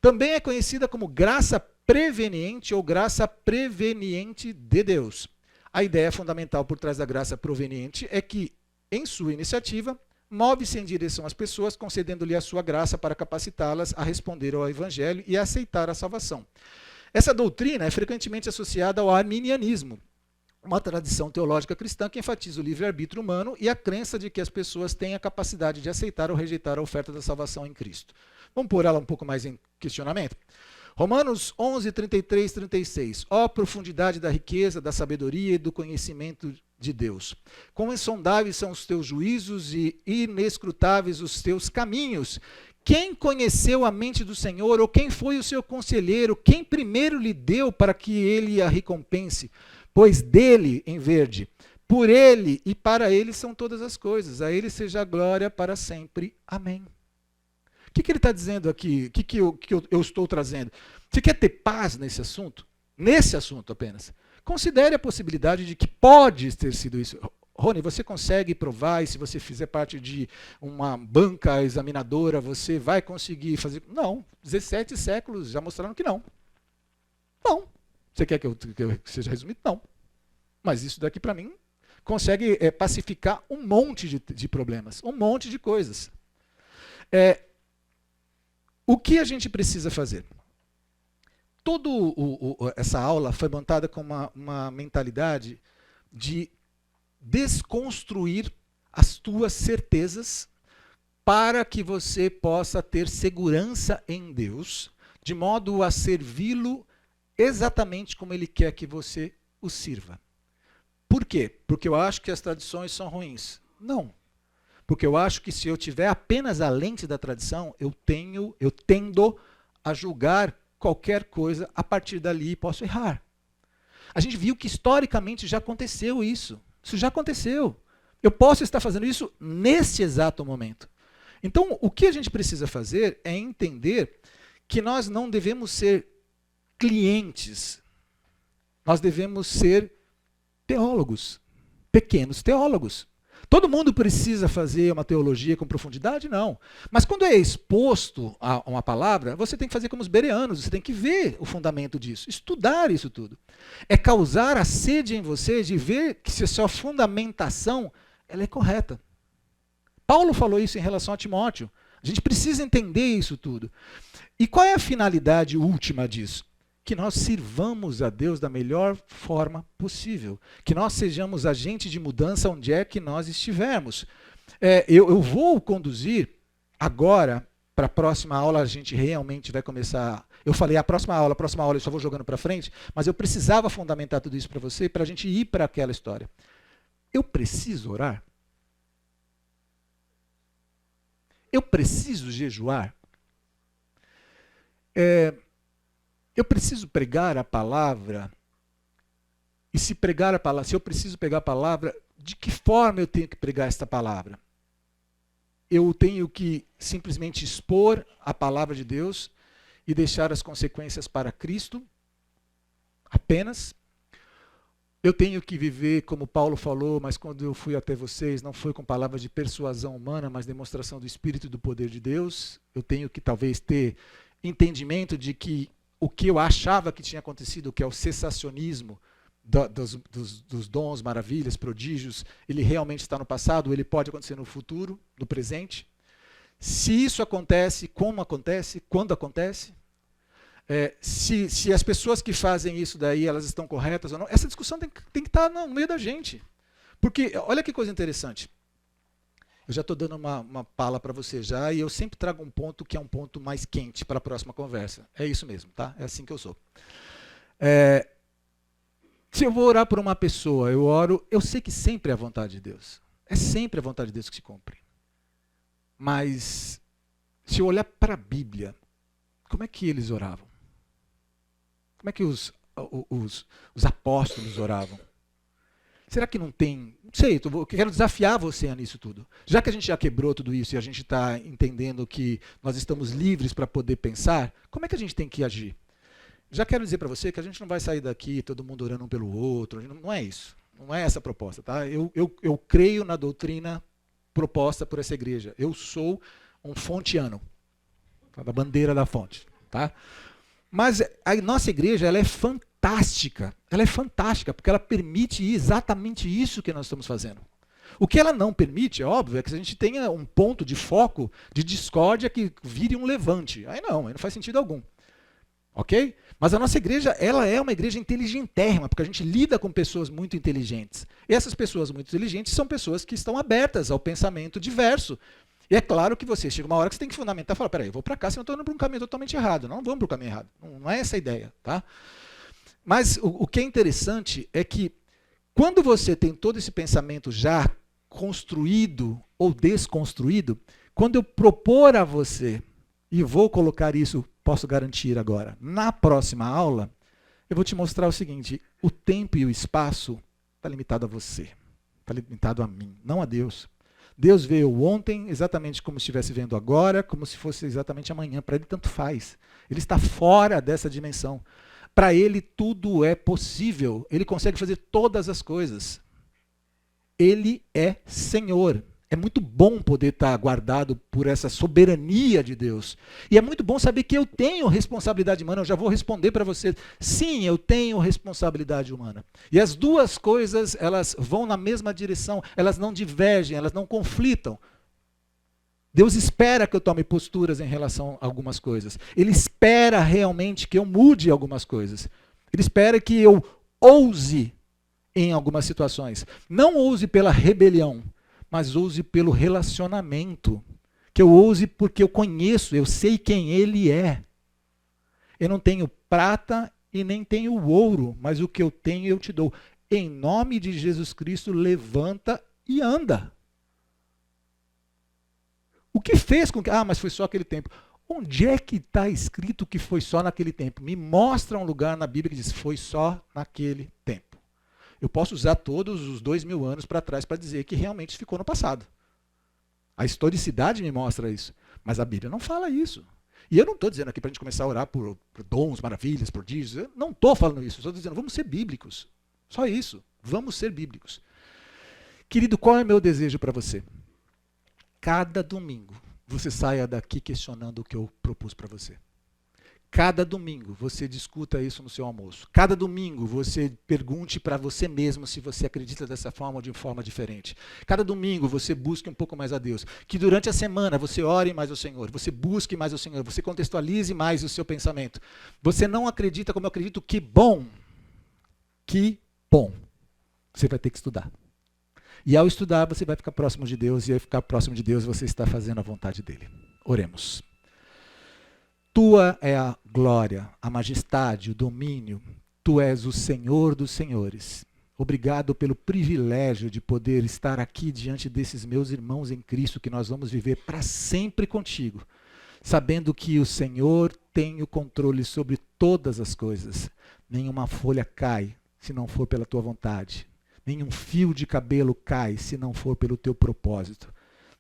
Também é conhecida como graça preveniente ou graça preveniente de Deus. A ideia fundamental por trás da graça proveniente é que, em sua iniciativa, move-se em direção às pessoas, concedendo-lhe a sua graça para capacitá-las a responder ao Evangelho e a aceitar a salvação. Essa doutrina é frequentemente associada ao arminianismo, uma tradição teológica cristã que enfatiza o livre-arbítrio humano e a crença de que as pessoas têm a capacidade de aceitar ou rejeitar a oferta da salvação em Cristo. Vamos pôr ela um pouco mais em questionamento? Romanos 11, 33, 36. Ó profundidade da riqueza, da sabedoria e do conhecimento de Deus. Quão insondáveis são os teus juízos e inescrutáveis os teus caminhos. Quem conheceu a mente do Senhor, ou quem foi o seu conselheiro, quem primeiro lhe deu para que ele a recompense? Pois dele, em verde, por ele e para ele são todas as coisas. A ele seja a glória para sempre. Amém. O que ele está dizendo aqui? O que eu estou trazendo? Você quer ter paz nesse assunto? Nesse assunto apenas. Considere a possibilidade de que pode ter sido isso. Rony, você consegue provar, e se você fizer parte de uma banca examinadora, você vai conseguir fazer... Não, 17 séculos já mostraram que não. Não. Você quer que eu seja resumido? Não. Mas isso daqui, para mim, consegue pacificar um monte de problemas, um monte de coisas. O que a gente precisa fazer? Toda essa aula foi montada com uma mentalidade de desconstruir as tuas certezas para que você possa ter segurança em Deus, de modo a servi-lo exatamente como Ele quer que você o sirva. Por quê? Porque eu acho que as tradições são ruins? Não. Porque eu acho que se eu tiver apenas a lente da tradição, eu tendo a julgar qualquer coisa, a partir dali posso errar. A gente viu que historicamente já aconteceu isso. Isso já aconteceu. Eu posso estar fazendo isso nesse exato momento. Então, o que a gente precisa fazer é entender que nós não devemos ser clientes. Nós devemos ser teólogos, pequenos teólogos. Todo mundo precisa fazer uma teologia com profundidade? Não. Mas quando é exposto a uma palavra, você tem que fazer como os bereanos, você tem que ver o fundamento disso, estudar isso tudo. É causar a sede em você de ver que se a sua fundamentação ela é correta. Paulo falou isso em relação a Timóteo. A gente precisa entender isso tudo. E qual é a finalidade última disso? Que nós sirvamos a Deus da melhor forma possível. Que nós sejamos agente de mudança onde é que nós estivermos. Eu vou conduzir agora, para a próxima aula, a gente realmente vai começar. Eu falei a próxima aula eu só vou jogando para frente, mas eu precisava fundamentar tudo isso para você, para a gente ir para aquela história. Eu preciso orar? Eu preciso jejuar? Eu preciso pregar a palavra? E se pregar a palavra, se eu preciso pregar a palavra, de que forma eu tenho que pregar esta palavra? Eu tenho que simplesmente expor a palavra de Deus e deixar as consequências para Cristo apenas? Eu tenho que viver, como Paulo falou, mas quando eu fui até vocês, não foi com palavras de persuasão humana, mas demonstração do Espírito e do poder de Deus. Eu tenho que talvez ter entendimento de que o que eu achava que tinha acontecido, que é o cessacionismo dos dons, maravilhas, prodígios, ele realmente está no passado, ele pode acontecer no futuro, no presente. Se isso acontece, como acontece, quando acontece, se as pessoas que fazem isso daí, elas estão corretas ou não, essa discussão tem que estar no meio da gente. Porque, olha que coisa interessante. Eu já estou dando uma pala para você já, e eu sempre trago um ponto que é um ponto mais quente para a próxima conversa. É isso mesmo, tá? É assim que eu sou. Se eu vou orar por uma pessoa, eu oro, eu sei que sempre é a vontade de Deus. É sempre a vontade de Deus que se cumpre. Mas, se eu olhar para a Bíblia, como é que eles oravam? Como é que os apóstolos oravam? Será que não tem... Não sei, eu quero desafiar você nisso tudo. Já que a gente já quebrou tudo isso e a gente está entendendo que nós estamos livres para poder pensar, como é que a gente tem que agir? Já quero dizer para você que a gente não vai sair daqui todo mundo orando um pelo outro. Não é isso. Não é essa a proposta. Tá? Eu creio na doutrina proposta por essa igreja. Eu sou um fontiano. Tá? Da bandeira da fonte. Tá? Mas a nossa igreja ela é fantástica. Ela é fantástica porque ela permite exatamente isso que nós estamos fazendo. O que ela não permite, é óbvio, é que a gente tenha um ponto de foco de discórdia que vire um levante. Aí não faz sentido algum. Ok? Mas a nossa igreja, ela é uma igreja inteligentérrima, porque a gente lida com pessoas muito inteligentes. E essas pessoas muito inteligentes são pessoas que estão abertas ao pensamento diverso. E é claro que você chega uma hora que você tem que fundamentar e falar, peraí, eu vou para cá, senão eu estou indo para um caminho totalmente errado. Não vamos para o caminho errado. Não é essa a ideia. Tá? Mas o que é interessante é que quando você tem todo esse pensamento já construído ou desconstruído, quando eu propor a você, e vou colocar isso, posso garantir agora, na próxima aula, eu vou te mostrar o seguinte, o tempo e o espaço está limitado a você, está limitado a mim, não a Deus. Deus veio ontem exatamente como estivesse vendo agora, como se fosse exatamente amanhã, para ele tanto faz. Ele está fora dessa dimensão. Para ele tudo é possível, ele consegue fazer todas as coisas. Ele é Senhor. É muito bom poder estar guardado por essa soberania de Deus. E é muito bom saber que eu tenho responsabilidade humana. Eu já vou responder para você. Sim, eu tenho responsabilidade humana. E as duas coisas, elas vão na mesma direção. Elas não divergem, elas não conflitam. Deus espera que eu tome posturas em relação a algumas coisas. Ele espera realmente que eu mude algumas coisas. Ele espera que eu ouse em algumas situações. Não ouse pela rebelião, mas ouse pelo relacionamento. Que eu ouse porque eu conheço, eu sei quem ele é. Eu não tenho prata e nem tenho ouro, mas o que eu tenho eu te dou. Em nome de Jesus Cristo, levanta e anda. O que fez com que... mas foi só aquele tempo. Onde é que está escrito que foi só naquele tempo? Me mostra um lugar na Bíblia que diz foi só naquele tempo. Eu posso usar todos os 2000 anos para trás para dizer que realmente ficou no passado. A historicidade me mostra isso. Mas a Bíblia não fala isso. E eu não estou dizendo aqui para a gente começar a orar por dons, maravilhas, prodígios. Eu não estou falando isso. Estou dizendo, vamos ser bíblicos. Só isso. Vamos ser bíblicos. Querido, qual é o meu desejo para você? Cada domingo você saia daqui questionando o que eu propus para você. Cada domingo você discuta isso no seu almoço. Cada domingo você pergunte para você mesmo se você acredita dessa forma ou de forma diferente. Cada domingo você busque um pouco mais a Deus. Que durante a semana você ore mais ao Senhor, você busque mais ao Senhor, você contextualize mais o seu pensamento. Você não acredita como eu acredito, que bom. Que bom. Você vai ter que estudar. E ao estudar você vai ficar próximo de Deus, e ao ficar próximo de Deus você está fazendo a vontade dele. Oremos. Tua é a glória, a majestade, o domínio. Tu és o Senhor dos senhores. Obrigado pelo privilégio de poder estar aqui diante desses meus irmãos em Cristo, que nós vamos viver para sempre contigo, sabendo que o Senhor tem o controle sobre todas as coisas. Nenhuma folha cai se não for pela tua vontade. Nenhum fio de cabelo cai se não for pelo teu propósito.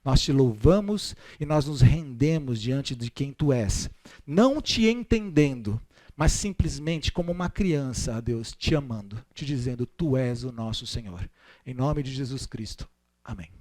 Nós te louvamos e nós nos rendemos diante de quem tu és, não te entendendo, mas simplesmente como uma criança, a Deus, te amando, te dizendo, tu és o nosso Senhor. Em nome de Jesus Cristo. Amém.